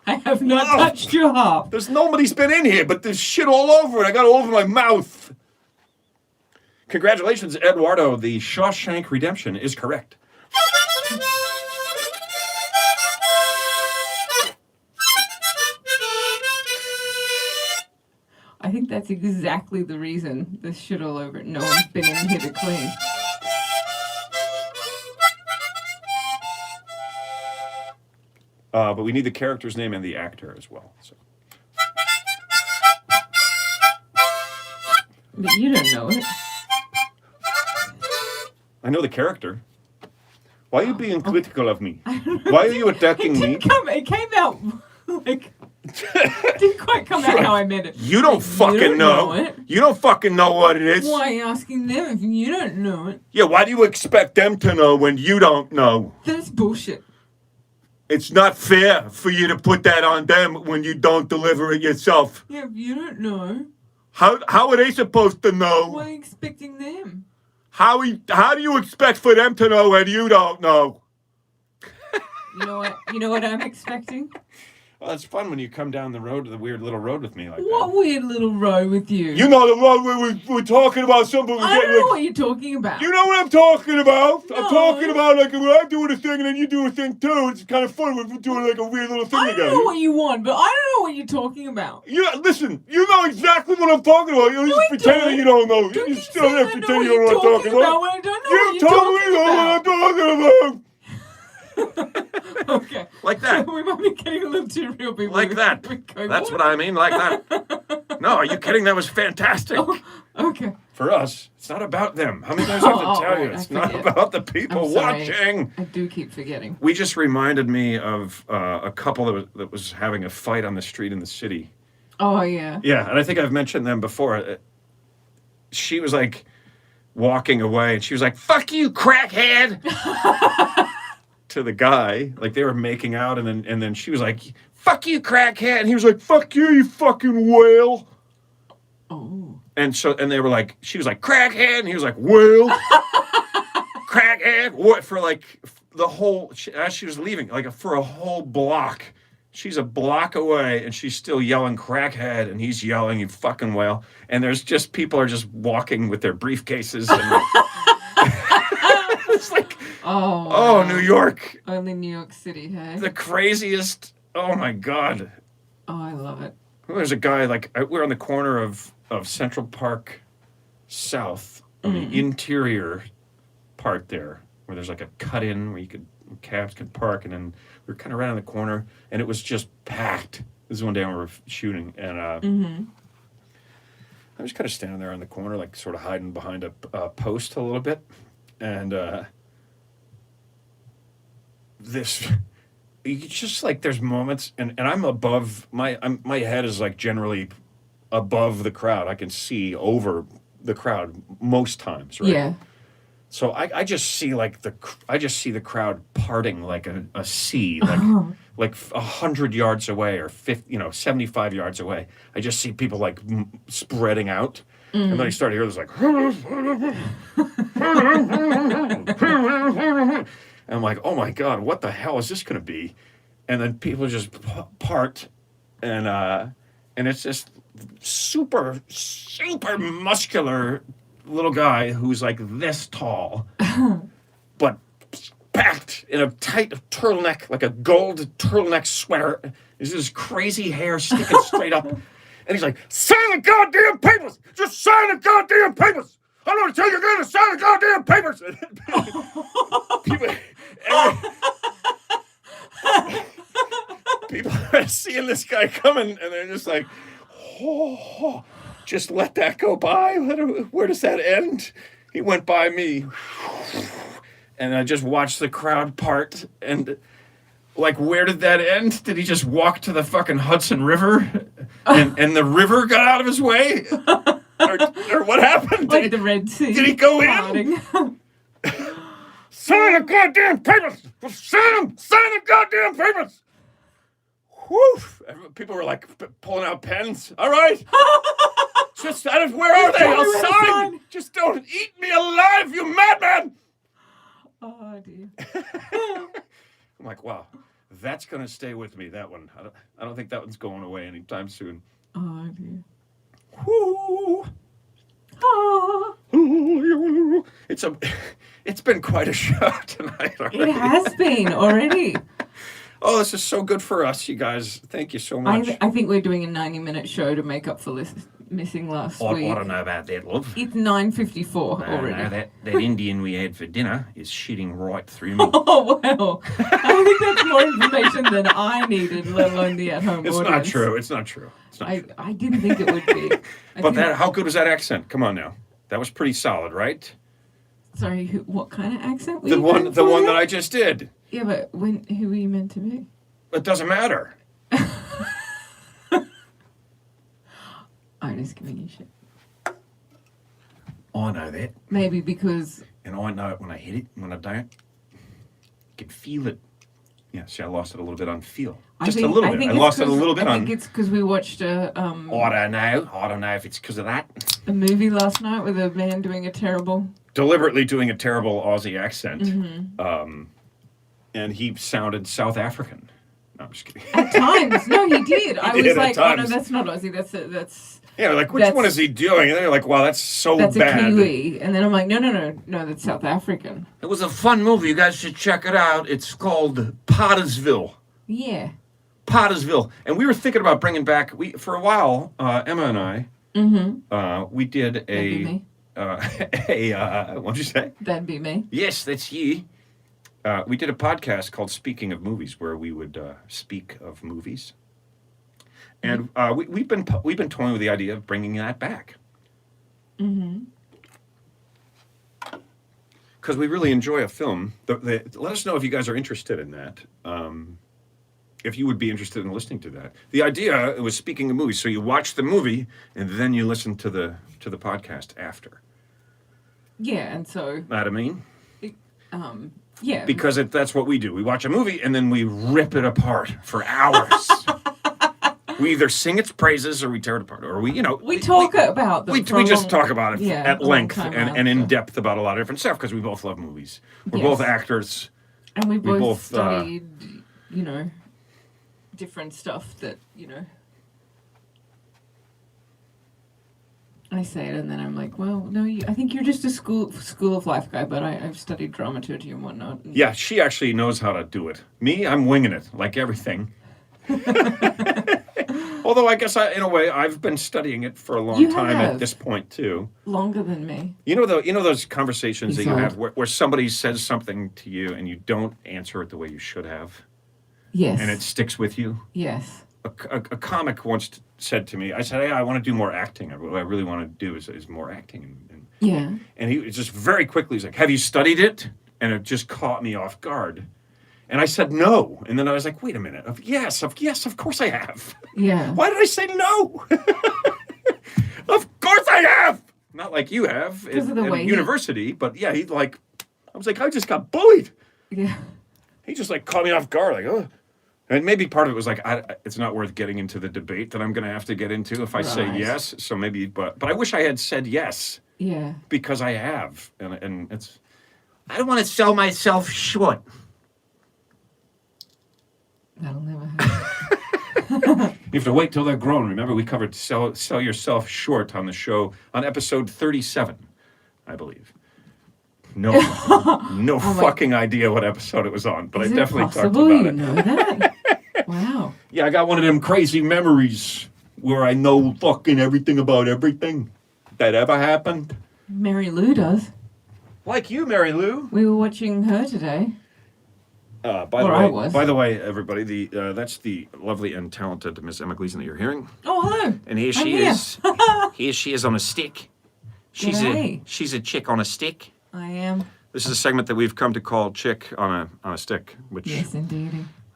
I have not Oh. touched your harp. there's nobody's been in here, but there's shit all over it. I got it all over my mouth. Congratulations, Eduardo. The Shawshank Redemption is correct. I think that's exactly the reason this shit all over it. No one's been in here to clean. But we need the character's name and the actor as well. So. But you don't know it. I know the character. Why are you being critical of me? Why are you attacking me? It came out like didn't quite come out how I meant it. You don't fucking know. it. You don't fucking know what it is. Why are you asking them if you don't know it? Yeah, why do you expect them to know when you don't know? That's bullshit. It's not fair for you to put that on them when you don't deliver it yourself. Yeah, if you don't know, How are they supposed to know? why are you expecting them? How do you expect for them to know when you don't know? You know what? You know what I'm expecting? Well, it's fun when you come down the road, the weird little road with me like What that. weird little row with you? You know the road where we're talking about something. I don't know what you're talking about. You know what I'm talking about? I'm No. talking about like when I'm doing a thing and then you do a thing too. It's kind of fun when we're doing like a weird little thing I together. don't know what you want, but I don't know what you're talking about. Yeah, listen, you know exactly what I'm talking about. You're No, just I pretending don't. you don't know. Don't You're keep still saying there I know pretending what you don't know what I'm you're talking about. when I don't know You what you're totally talking know what I'm talking about. Okay. Like that. We might be getting a little too real, people. Like that. That's what I mean, like that. No, are you kidding? That was fantastic. Okay. For us, it's not about them. How many times do I have to tell you? right, I It's not forget. about the people I'm sorry. watching. I do keep forgetting. We just reminded me of a couple that was having a fight on the street in the city. Oh yeah. Yeah, and I think I've mentioned them before. She was like walking away, and she was like, "Fuck you, crackhead," to the guy. Like they were making out, and then she was like, "Fuck you, crackhead," and he was like, "Fuck you, you fucking whale." Oh. And they were like, she was like, "Crackhead," and he was like, "Whale." Crackhead. What for? Like the whole as she was leaving, like for a whole block. She's a block away and she's still yelling crackhead and he's yelling, "You fucking whale." And there's just people are just walking with their briefcases. And it's like, Oh. New York. Only New York City, hey? The craziest. Oh my God. Oh, I love it. There's a guy we're on the corner of Central Park South on the interior part there where there's like a cut in where cabs could park, and then we were kind of around the corner and it was just packed. This is one day when we were shooting, and I was kind of standing there on the corner, like sort of hiding behind a post a little bit, and you just like there's moments, and I'm above my head is like generally above the crowd. I can see over the crowd most times, right? Yeah. So I just see the crowd parting like a sea, like 100 yards away or 75 yards away. I just see people like spreading out, and then I start to hear this like, And I'm like, oh my God, what the hell is this going to be? And then people just part, and it's just super, super muscular little guy who's like this tall, but packed in a tight turtleneck, like a gold turtleneck sweater. There's this crazy hair sticking straight up. And he's like, sign the goddamn papers! Just sign the goddamn papers! I don't want to tell you again to sign the goddamn papers! People are seeing this guy coming, and they're just like, oh, just let that go by. Where does that end? He went by me. And I just watched the crowd part, and like, where did that end? Did he just walk to the fucking Hudson River, and the river got out of his way? Or what happened? Like the Red Sea. Did he go in? parting. Sign the goddamn papers! Sign them! Sign the goddamn papers! Whew! People were like pulling out pens. All right. Just where are they? I'll sign. Just don't eat me alive, you madman! Oh dear. I'm like, wow, that's gonna stay with me. That one. I don't think that one's going away anytime soon. Oh dear. Whoo! Oh, It's been quite a show tonight already. it has been already. Oh, this is so good for us, you guys. Thank you so much. I think we're doing a 90-minute show to make up for missing last week. I don't know about that, love. It's 9:54 already. No, that Indian we had for dinner is shitting right through me. Oh, wow. I think that's more information than I needed, let alone the at-home It's audience. not true. It's not true. It's not true. I didn't think it would be. But how good was that accent? Come on now. That was pretty solid, right? Sorry, what kind of accent were The you one going for that there? I just did. Yeah, but who were you meant to be? It doesn't matter. I'm just giving you shit. I know that. Maybe because... And I know it when I hit it, and when I don't. I can feel it. Yeah, see, I lost it a little bit on feel. Just a little bit. I lost it a little bit I on... think it's because we watched I don't know. I don't know if it's because of that. a movie last night with a man doing a terrible... Deliberately doing a terrible Aussie accent. Mm-hmm. And he sounded South African. No, I'm just kidding. At times. No, he did. I did was at like, oh no, times. that's not Aussie. That's Yeah, like, which one is he doing? And they're like, wow, that's so a bad. Kiwi. And then I'm like, no, that's South African. It was a fun movie. You guys should check it out. It's called Pottersville. Yeah. Pottersville. And we were thinking about bringing back, for a while, Emma and I, we did That'd be me. what'd you say? That'd be me. Yes, that's you. We did a podcast called Speaking of Movies, where we would speak of movies. And we've been toying with the idea of bringing that back. Mm-hmm. Because we really enjoy a film. Let us know if you guys are interested in that. If you would be interested in listening to that. The idea was speaking of movies. So you watch the movie and then you listen to the podcast after. Yeah, and so Know what I mean? yeah, Because that's what we do. We watch a movie and then we rip it apart for hours. We either sing its praises or we tear it apart, or we talk about them. we for a just long- talk about it yeah, at a long length time and in after. depth about a lot of different stuff because we both love movies. We're Yes. both actors. And we both, both, studied, different stuff that, I say it and then I'm like, well, no, I think you're just a school of life guy, but I've studied dramaturgy and whatnot. And Yeah, she actually knows how to do it. Me, I'm winging it, like everything. Although I guess in a way I've been studying it for a long You time have. at this point too. Longer than me. You know those conversations He's that you old. have where somebody says something to you and you don't answer it the way you should have, Yes. and it sticks with you. Yes. A comic once said to me, I said, "Hey, I want to do more acting. What I really want to do is more acting." Yeah. And he just very quickly was like, "Have you studied it?" And it just caught me off guard. And I said no. And then I was like, "Wait a minute. Yes, of course I have." Yeah. Why did I say no? Of course I have. Not like you have Because of the at way he- university, but yeah, I was like, I just got bullied. Yeah. He just caught me off guard, like, oh. And maybe part of it was like, it's not worth getting into the debate that I'm going to have to get into if I say Right. yes. So maybe, but I wish I had said yes Yeah. because I have, and it's. I don't want to sell myself short. That'll never happen. You have to wait till they're grown. Remember, we covered sell yourself short on the show on episode 37, I believe. No, no fucking idea what episode it was on, but Is I it definitely talked possible about you it. know that? Wow. Yeah, I got one of them crazy memories where I know fucking everything about everything that ever happened. Mary Lou does. Like you, Mary Lou. We were watching her today. By the way, everybody, that's the lovely and talented Miss Emma Gleason that you're hearing, Oh, hello. and here I'm she here. is. Here she is on a stick. G'day. She's a chick on a stick. I am. This is a segment that we've come to call "Chick on a Stick," which Yes, indeed.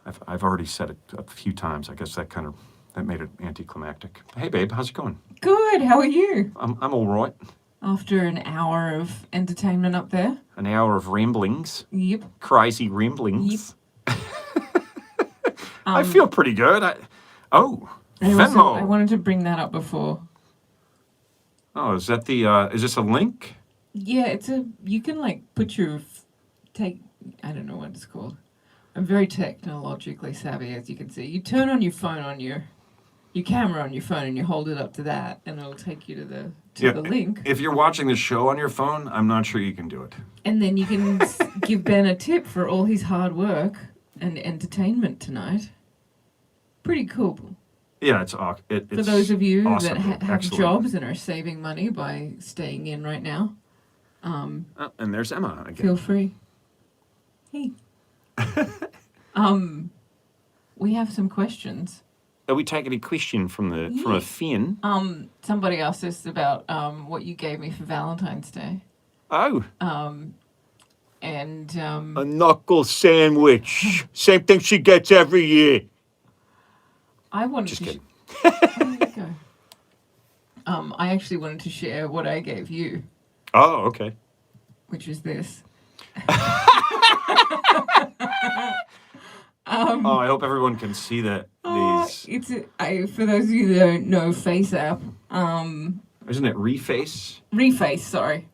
I've already said it a few times. I guess that made it anticlimactic. Hey, babe, how's it going? Good. How are you? I'm all right. After an hour of entertainment up there. An hour of ramblings, Yep. crazy ramblings. I feel pretty good. I Venmo. wanted to bring that up before. Oh, is that is this a link? Yeah, you can like put your, I don't know what it's called. I'm very technologically savvy, as you can see. You turn on your phone on your camera on your phone and you hold it up to that and it'll take you to the link. If you're watching the show on your phone, I'm not sure you can do it. And then you can give Ben a tip for all his hard work and entertainment tonight. Pretty cool. Yeah, it's For those of you awesome. that have Excellent. jobs and are saving money by staying in right now, And there's Emma again. feel free. Hey. We have some questions. Are we taking a question from a Yeah. Finn? Somebody asked us about what you gave me for Valentine's Day. Oh, And a knuckle sandwich. Same thing she gets every year. I wanted Just to kidding. there you go. I actually wanted to share what I gave you, Oh, okay. which is this. Oh, I hope everyone can see that. These For those of you that don't know Face app, isn't it Reface? Reface, sorry.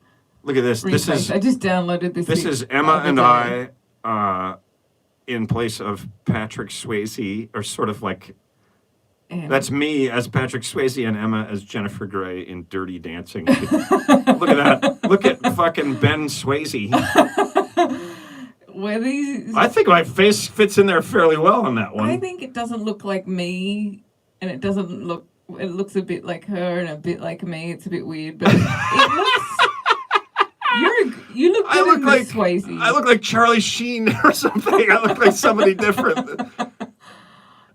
Look at this. Reface. I just downloaded this. This the is Emma other and day. I in place of Patrick Swayze, or sort of like And that's me as Patrick Swayze and Emma as Jennifer Grey in Dirty Dancing. Look at that. Look at fucking Ben Swayze. were these? I think my face fits in there fairly well on that one. I think it doesn't look like me, and it doesn't look. It looks a bit like her and a bit like me. It's a bit weird, but it looks. You look I good look in like this, Swayze. I look like Charlie Sheen or something. I look like somebody different.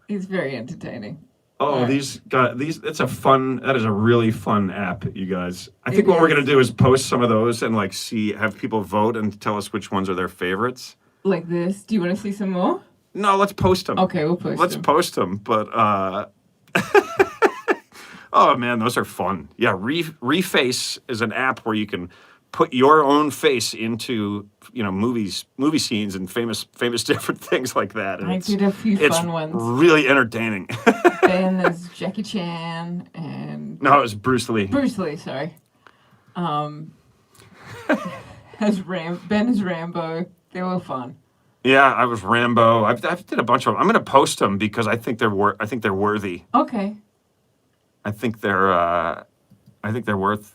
It's very entertaining. Oh, Right. these guys, that is a really fun app, you guys. I think It what we're is. going to do is post some of those and like have people vote and tell us which ones are their favorites. Like this. Do you want to see some more? No, let's post them. Okay, we'll post Let's them. post them, but oh man, those are fun. Yeah, Reface is an app where you can put your own face into, movie scenes and famous different things like that. And I did a few it's fun ones. really entertaining. Ben as Jackie Chan and No, it was Bruce Lee. Bruce Lee. Sorry. As Ben as Rambo. They were fun. Yeah, I was Rambo. I've did a bunch of them. I'm going to post them because I think they're worthy. Okay. I think they're worth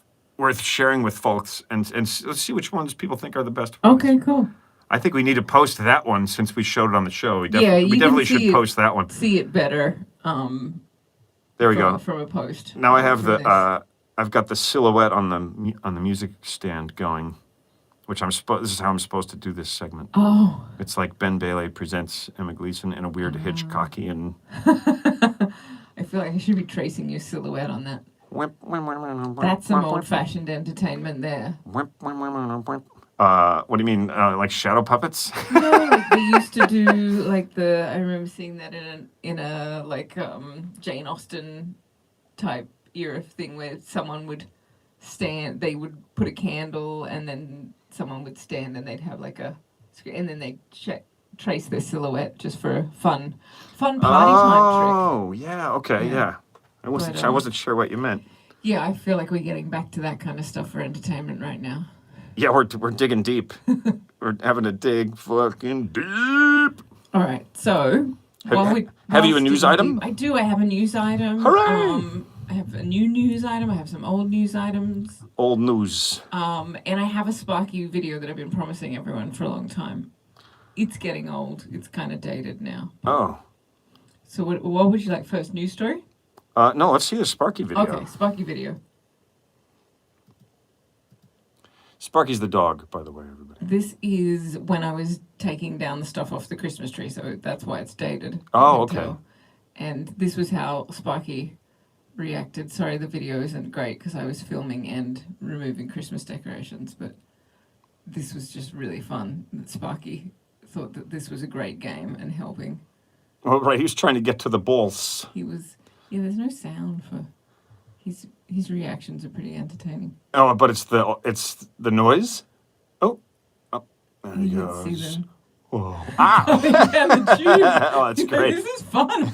sharing with folks, and let's see which ones people think are the best ones. Okay. Cool. I think we need to post that one since we showed it on the show. We Yeah, you can definitely see should it. post that one. See it better. There we go. From a post. Now I have for this. I've got the silhouette on the music stand going, which this is how I'm supposed to do this segment. Oh. It's like Ben Bailey presents Emma Gleason in a weird Hitchcockian. I feel like I should be tracing your silhouette on that. That's some old-fashioned entertainment there. What do you mean, like shadow puppets? No, like they used to do like I remember seeing that in a like Jane Austen type era thing where someone would stand, they would put a candle and then someone would stand and they'd have like a screen and then they'd trace their silhouette just for a fun party time Oh, yeah, okay, Yeah. yeah. I But, wasn't sure what you meant. trick. Yeah, I feel like we're getting back to that kind of stuff for entertainment right now. Yeah, we're digging deep. We're having to dig fucking deep. All right. So, Have you a whilst news digging item? deep- I do. I have a news item. Hooray! I have a new news item. I have some old news items. Old news. And I have a Sparky video that I've been promising everyone for a long time. It's getting old. It's kind of dated now. Oh. So, what would you like first? News story? No, let's see the Sparky video. Okay, Sparky video. Sparky's the dog, by the way, everybody. This is when I was taking down the stuff off the Christmas tree, so that's why it's dated. Oh, you can okay. tell. And this was how Sparky reacted. Sorry, the video isn't great because I was filming and removing Christmas decorations, but this was just really fun. That Sparky thought that this was a great game and helping. Oh, right. He was trying to get to the balls. He was, yeah. There's no sound for his reactions are pretty entertaining. Oh, but it's the noise. Oh, there he You can see goes. them. Whoa. Ah! Down the tube. Oh, that's great. This is fun.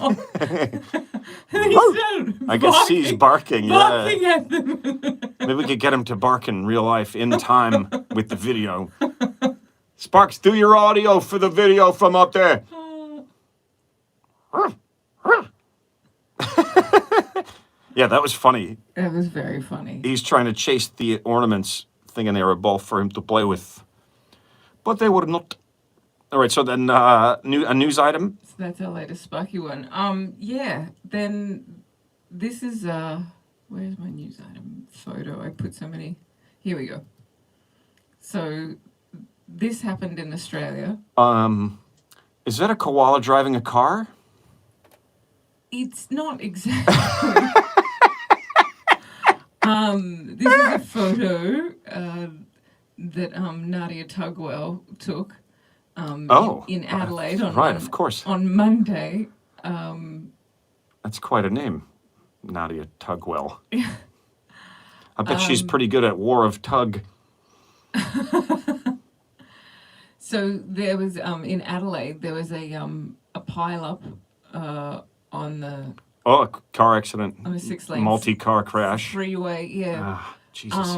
I can see he's barking. Barking Yeah. at them. Maybe we could get him to bark in real life in time with the video. Sparks, do your audio for the video from up there. Yeah, that was funny. That was very funny. He's trying to chase the ornaments, thinking they were a ball for him to play with. But they were not. All right, so then a news item. So that's our latest Sparky one. Yeah. Then this is where's my news item photo? I put so many. Here we go. So this happened in Australia. Is that a koala driving a car? It's not exactly. This is a photo that Nadia Tugwell took in Adelaide of course. on Monday. That's quite a name, Nadia Tugwell. I bet she's pretty good at War of Tug. So there was in Adelaide there was a pile up on the Oh, a car accident. on a 6-lane Multi-car crash. freeway, yeah. Ah, Jesus.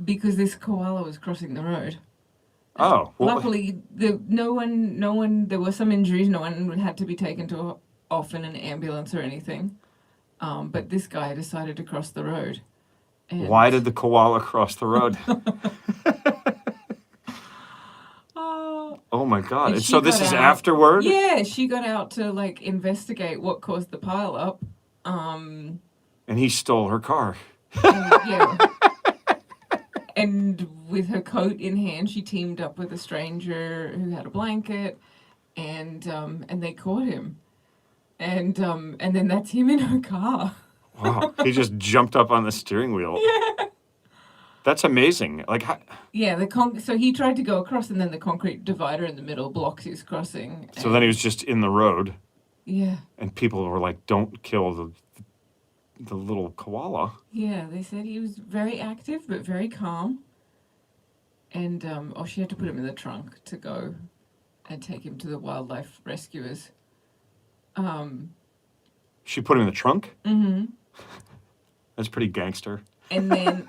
Because this koala was crossing the road. Oh, well, Luckily, no one. There were some injuries. No one had to be taken to off in an ambulance or anything. But this guy decided to cross the road. And why did the koala cross the road? Oh my God! And And she so this got is out. afterward. Yeah, she got out to like investigate what caused the pile up. And he stole her car. And, yeah. And with her coat in hand, she teamed up with a stranger who had a blanket, and they caught him, and then that's him in her car. Wow! He just jumped up on the steering wheel. Yeah. That's amazing. Like, Yeah, so he tried to go across, and then the concrete divider in the middle blocks his crossing. so then he was just in the road, Yeah, and people were like, "Don't kill the little koala." yeah. They said he was very active but very calm. And she had to put him in the trunk to go and take him to the wildlife rescuers. She put him in the trunk. Mm-hmm. That's pretty gangster. And then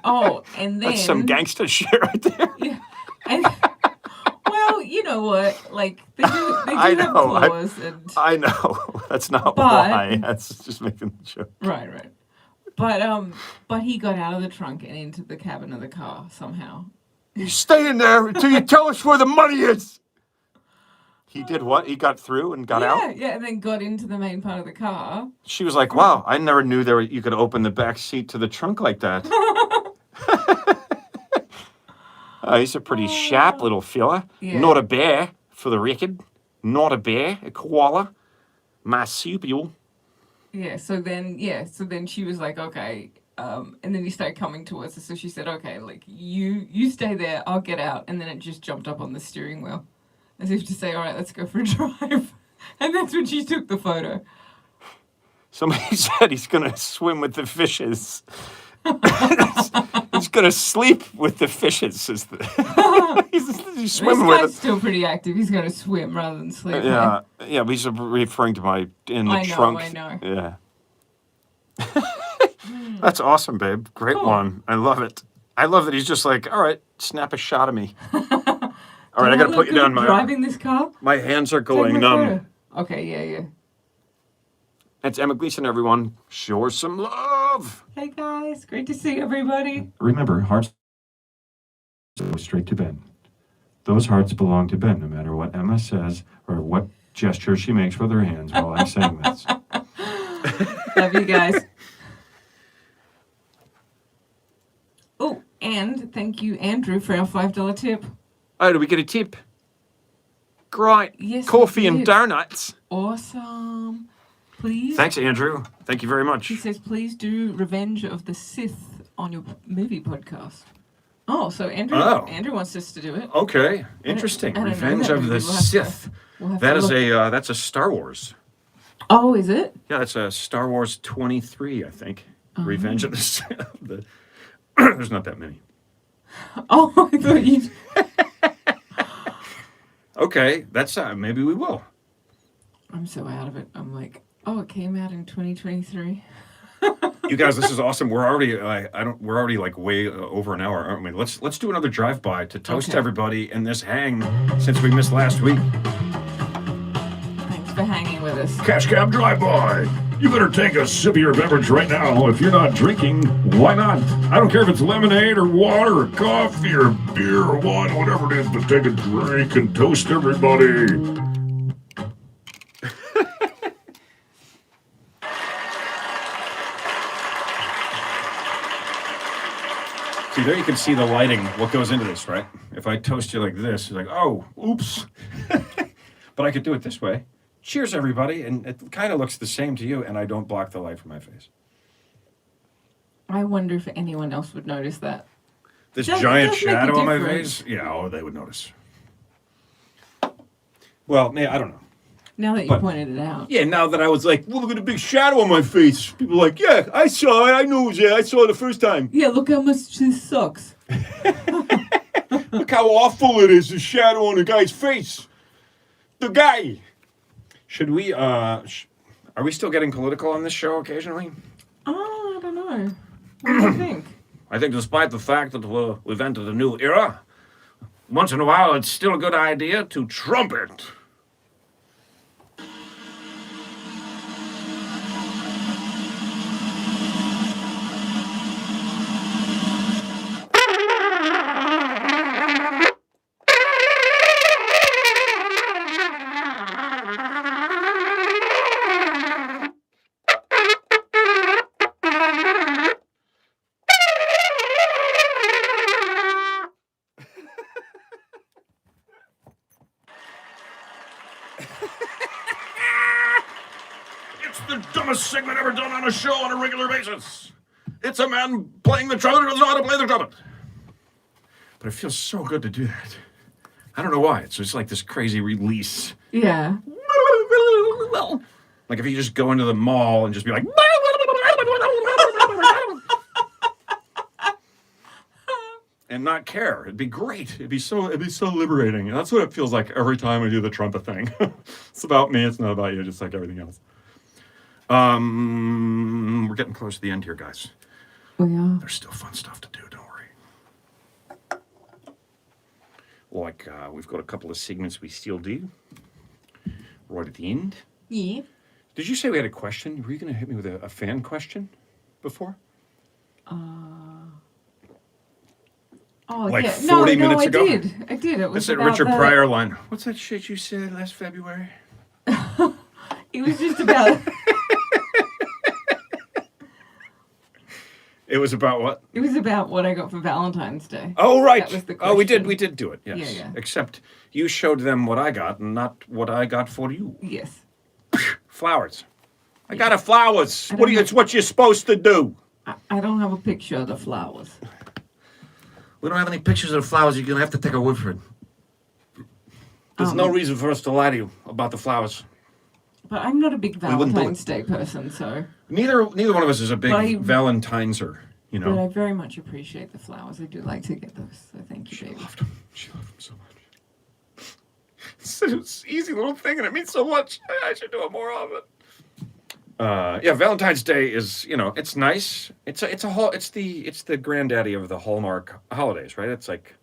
That's some gangster shit right there. Yeah. And, well, you know what? Like they do I have know, claws and I know. That's not But- why. That's just making the joke. right. But he got out of the trunk and into the cabin of the car somehow. You stay in there until you tell us where the money is. He did what? He got through and got out? Yeah, and then got into the main part of the car. She was like, wow, I never knew you could open the back seat to the trunk like that. He's a pretty sharp little fella. Yeah. Not a bear, for the record. Not a bear, a koala. Marsupial. Yeah, so then she was like, okay, and then he started coming towards us. So she said, okay, like you stay there, I'll get out, and then it just jumped up on the steering wheel, as if to say, all right, let's go for a drive. And that's when she took the photo. Somebody said he's going to swim with the fishes. He's going to sleep with the fishes. He's swimming This with guy's it. still pretty active. He's going to swim rather than sleep. Yeah, but he's referring to in the I know, trunk. I know. Yeah. That's awesome, babe. Great Cool. one. I love it. I love that he's just like, all right, snap a shot of me. All right, I Do got to look put you down. good driving this car. My hands are Take going my numb. photo. Okay, yeah. It's Emma Gleason, everyone. Show her some love. Hey guys, great to see everybody. Remember, hearts go straight to Ben. Those hearts belong to Ben, no matter what Emma says or what gesture she makes with her hands while I'm saying this. Love you guys. Oh, and thank you, Andrew, for our $5 tip. Oh, did we get a tip? Great. Yes, we Coffee and did. donuts. Awesome. Please. Thanks, Andrew. Thank you very much. He says, please do Revenge of the Sith on your movie podcast. Oh, so Andrew wants us to do it. Okay, interesting. I don't know Revenge that of the movie. We'll have to- Sith. We'll have That to is look. that's a Star Wars. Oh, is it? Yeah, it's a Star Wars 23, I think. Oh. Revenge of the Sith. There's not that many. Oh, I thought you. Okay, that's maybe we will. I'm so out of it. I'm like, oh, it came out in 2023. You guys, this is awesome. We're already we're already like way over an hour, aren't we? Let's do another drive-by to toast Okay. everybody in this hang since we missed last week. Thanks for hanging with us. Cash Cab Drive-By. You better take a sip of your beverage right now. If you're not drinking, why not? I don't care if it's lemonade or water or coffee or beer or wine, whatever it is, but take a drink and toast everybody. See, there you can see the lighting, what goes into this, right? If I toast you like this, you're like, oh, oops. But I could do it this way. Cheers, everybody. And it kind of looks the same to you, and I don't block the light from my face. I wonder if anyone else would notice that. This Does- it giant does make a shadow on my difference. face? Yeah, oh, they would notice. Well, yeah, I don't know. Now that you But- pointed it out. Yeah, now that I was like, well, look at the big shadow on my face. People are like, yeah, I saw it. I knew it was there. I saw it the first time. Yeah, look how much this sucks. Look how awful it is, the shadow on the guy's face. The guy. Should we, are we still getting political on this show occasionally? Oh, I don't know. What do you think? I think despite the fact that we've entered a new era, once in a while it's still a good idea to trumpet. It's the dumbest segment ever done on a show on a regular basis. It's a man playing the trumpet who doesn't know how to play the trumpet. But it feels so good to do that. I don't know why. It's just like this crazy release. Yeah. Like if you just go into the mall and just be like, and not care. It'd be great. It'd be so liberating. And that's what it feels like every time I do the trumpet thing. It's about me, it's not about you, just like everything else. We're getting close to the end here, guys. We are. There's still fun stuff to do, don't worry. Like, we've got a couple of segments we still do. Right at the end. Yeah. Did you say we had a question? Were you going to hit me with a fan question before? Oh, Like yeah. 40 no, minutes I ago? did. I did. It was That's that about Richard the- Pryor line. What's that shit you said last February? It was just about. It was about what? It was about what I got for Valentine's Day. Oh, right. That was the Oh, we did question. do it, yes. Yeah, yeah. Except you showed them what I got and not what I got for you. Yes. Flowers. I got a flowers. I What do you, don't it's what you're supposed to do. I don't have a picture of the flowers. We don't have any pictures of the flowers. You're going to have to take our word for it. There's no reason for us to lie to you about the flowers. But I'm not a big wouldn't do it. Valentine's Day person, so. Neither one of us is a big But I- Valentineser, you But know. I very much appreciate the flowers. I do like to get those. So thank you, baby. She loved them so much. It's such an easy little thing, and it means so much. I should do it more of it. Yeah, Valentine's Day is, it's nice. It's the granddaddy of the Hallmark holidays, right? It's like,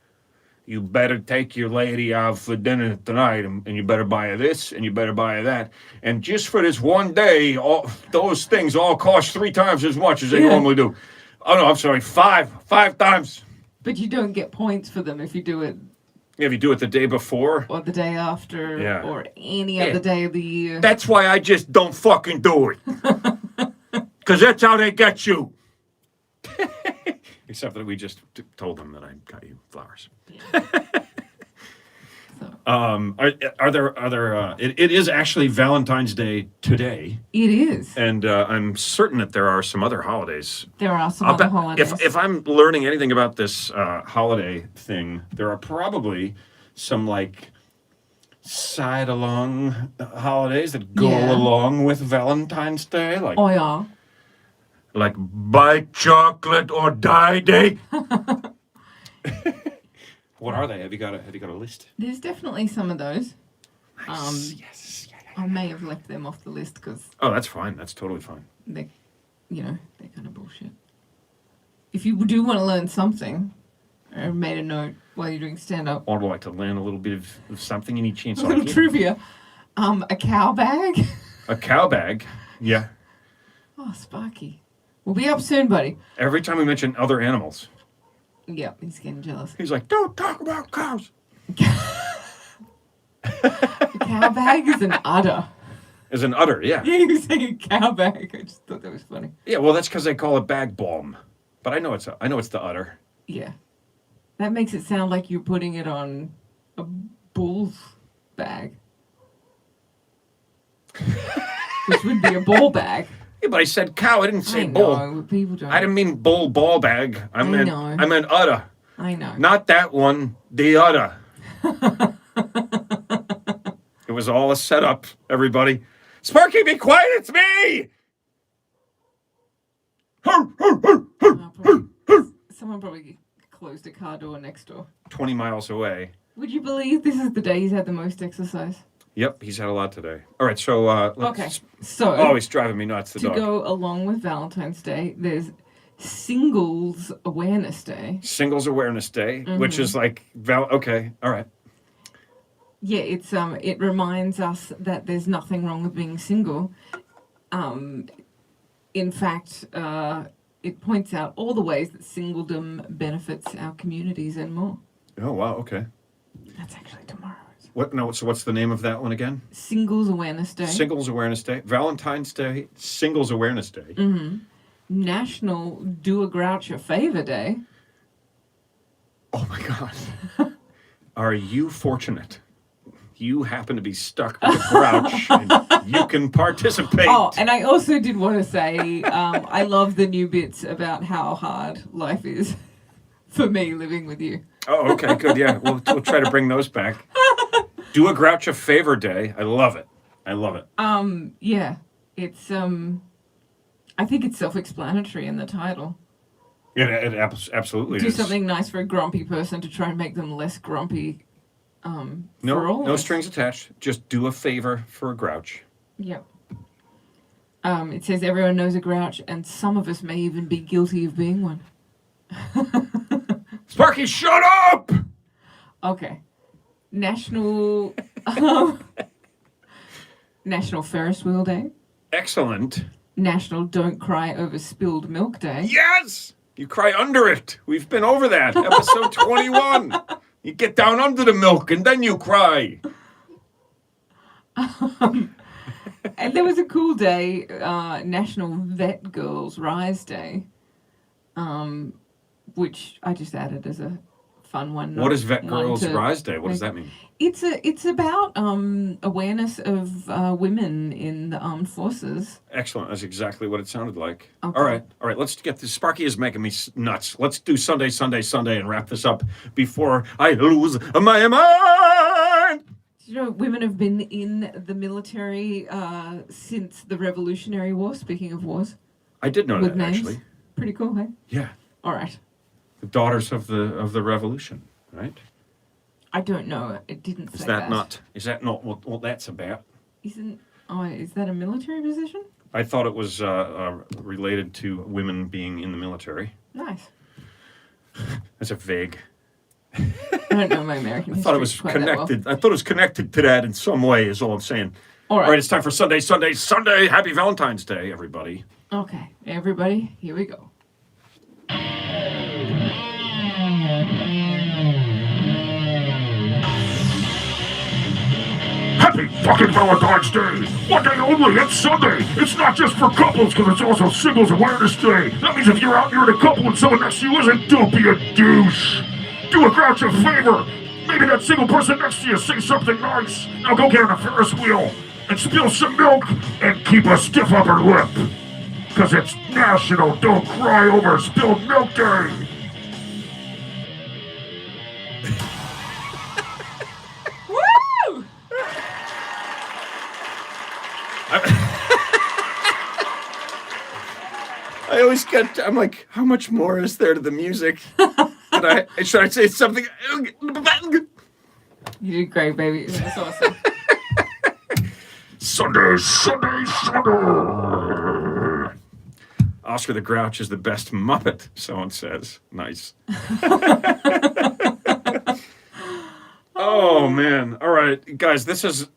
you better take your lady out for dinner tonight, and you better buy her this, and you better buy her that. And just for this one day, all those things all cost 3 times as much as they normally do. Oh no, I'm sorry, 5 times. But you don't get points for them if you do it If you do it the day before. or the day after Yeah. or any other day of the year. That's why I just don't fucking do it. Because that's how they get you. Except that we just told them that I got you flowers. So, Are there? It is actually Valentine's Day today, it is. and I'm certain that there are some other holidays. There are some I'll other bet holidays. if I'm learning anything about this holiday thing, there are probably some like side along holidays that go Yeah. along with Valentine's Day, like Oh yeah. like buy chocolate or die day. What are they? Have you got a list? There's definitely some of those. Yes. I may have left them off the list because Oh, that's fine. That's totally fine. they're kind of bullshit. If you do want to learn something, I made a note while you're doing stand-up. I'd like to learn a little bit of something. Any chance A I little can? trivia. A cow bag. A cow bag. Yeah. Oh, Sparky. We'll be up soon, buddy. Every time we mention other animals, Yep, he's getting jealous. he's like, "Don't talk about cows." A cow bag is an udder. As an udder, yeah. Yeah, you were saying a cow bag. I just thought that was funny. Yeah, well, that's because they call it bag balm. But I know it's the udder. Yeah. That makes it sound like you're putting it on a bull's bag. Which would be a ball bag. Yeah, but I said cow. I didn't say I bull. know, but people don't. I didn't mean ball bag. I meant udder. I know. Not that one. The udder. It was all a setup, everybody. Sparky, be quiet. It's me. Someone probably closed a car door next door. 20 miles away. Would you believe this is the day he's had the most exercise? Yep, he's had a lot today. All right, so let's. Okay, so Oh, he's driving me nuts. The to dog. go along with Valentine's Day, there's Singles Awareness Day. Singles Awareness Day, which Mm-hmm. is like okay, all right. Yeah, it reminds us that there's nothing wrong with being single. In fact, it points out all the ways that singledom benefits our communities and more. Oh wow, okay. That's actually tomorrow. What? No. So what's the name of that one again? Singles Awareness Day. Singles Awareness Day, Valentine's Day, Singles Awareness Day. Mm-hmm. National Do a Grouch a Favor Day. Oh my God. Are you fortunate? You happen to be stuck with a grouch, and you can participate. Oh, and I also did want to say I love the new bits about how hard life is for me living with you. Oh, okay, good. Yeah, we'll try to bring those back. Do a grouch a favor day. I love it. I love it. Yeah, it's I think it's self-explanatory in the title. It absolutely Do is. something nice for a grumpy person to try and make them less grumpy. For all No of us. strings attached. Just do a favor for a grouch. Yep. It says everyone knows a grouch, and some of us may even be guilty of being one. Sparky, shut up! Okay. National National Ferris Wheel Day. Excellent. National Don't Cry Over Spilled Milk Day. Yes! You cry under it. We've been over that. Episode 21. You get down under the milk and then you cry. And there was a cool day, National Vet Girls Rise Day, which I just added as a fun one. What is not Vet one Girls to Rise Day? What does make- that mean? It's about awareness of women in the armed forces. Excellent. That's exactly what it sounded like. Okay. All right. Let's get this. Sparky is making me nuts. Let's do Sunday, and wrap this up before I lose my mind. You know, women have been in the military since the Revolutionary War. Speaking of wars, I did know with that names, actually. pretty cool, hey? Yeah, All right. the daughters of the Revolution, right? I don't know. It didn't say Is that not what that's about? Isn't? Oh, is that a military position? I thought it was related to women being in the military. Nice. That's a vague. I don't know my American I history thought it was quite that well. connected. I thought it was connected to that in some way. Is all I'm saying. All All right, it's time for Sunday. Happy Valentine's Day, everybody. Okay, everybody, here we go. Happy fucking Valentine's Day! One day only, it's Sunday! It's not just for couples, because it's also Singles Awareness Day! That means if you're out here in a couple and someone next to you isn't, don't be a douche! Do a grouch a favor! Maybe that single person next to you say something nice! Now go get on a Ferris wheel, and spill some milk, and keep a stiff upper lip! Because it's National Don't Cry Over Spilled Milk Day! Woo! I always get. I'm like, how much more is there to the music? Should I say something? You did great, baby. That's awesome. Sunday! Oscar the Grouch is the best Muppet, someone says. Nice. Oh, man. All right, guys, this has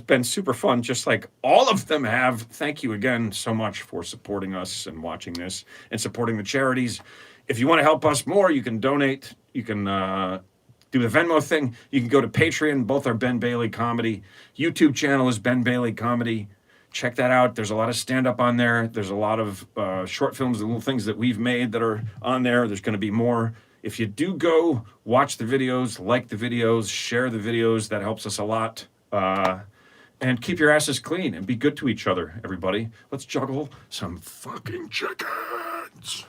been super fun, just like all of them have. Thank you again so much for supporting us and watching this and supporting the charities. If you want to help us more, you can donate. You can do the Venmo thing. You can go to Patreon. Both are Ben Bailey Comedy. YouTube channel is Ben Bailey Comedy. Check that out. There's a lot of stand-up on there. There's a lot of short films and little things that we've made that are on there. There's going to be more. If you do go, watch the videos, like the videos, share the videos. That helps us a lot. And keep your asses clean and be good to each other, everybody. Let's juggle some fucking chickens.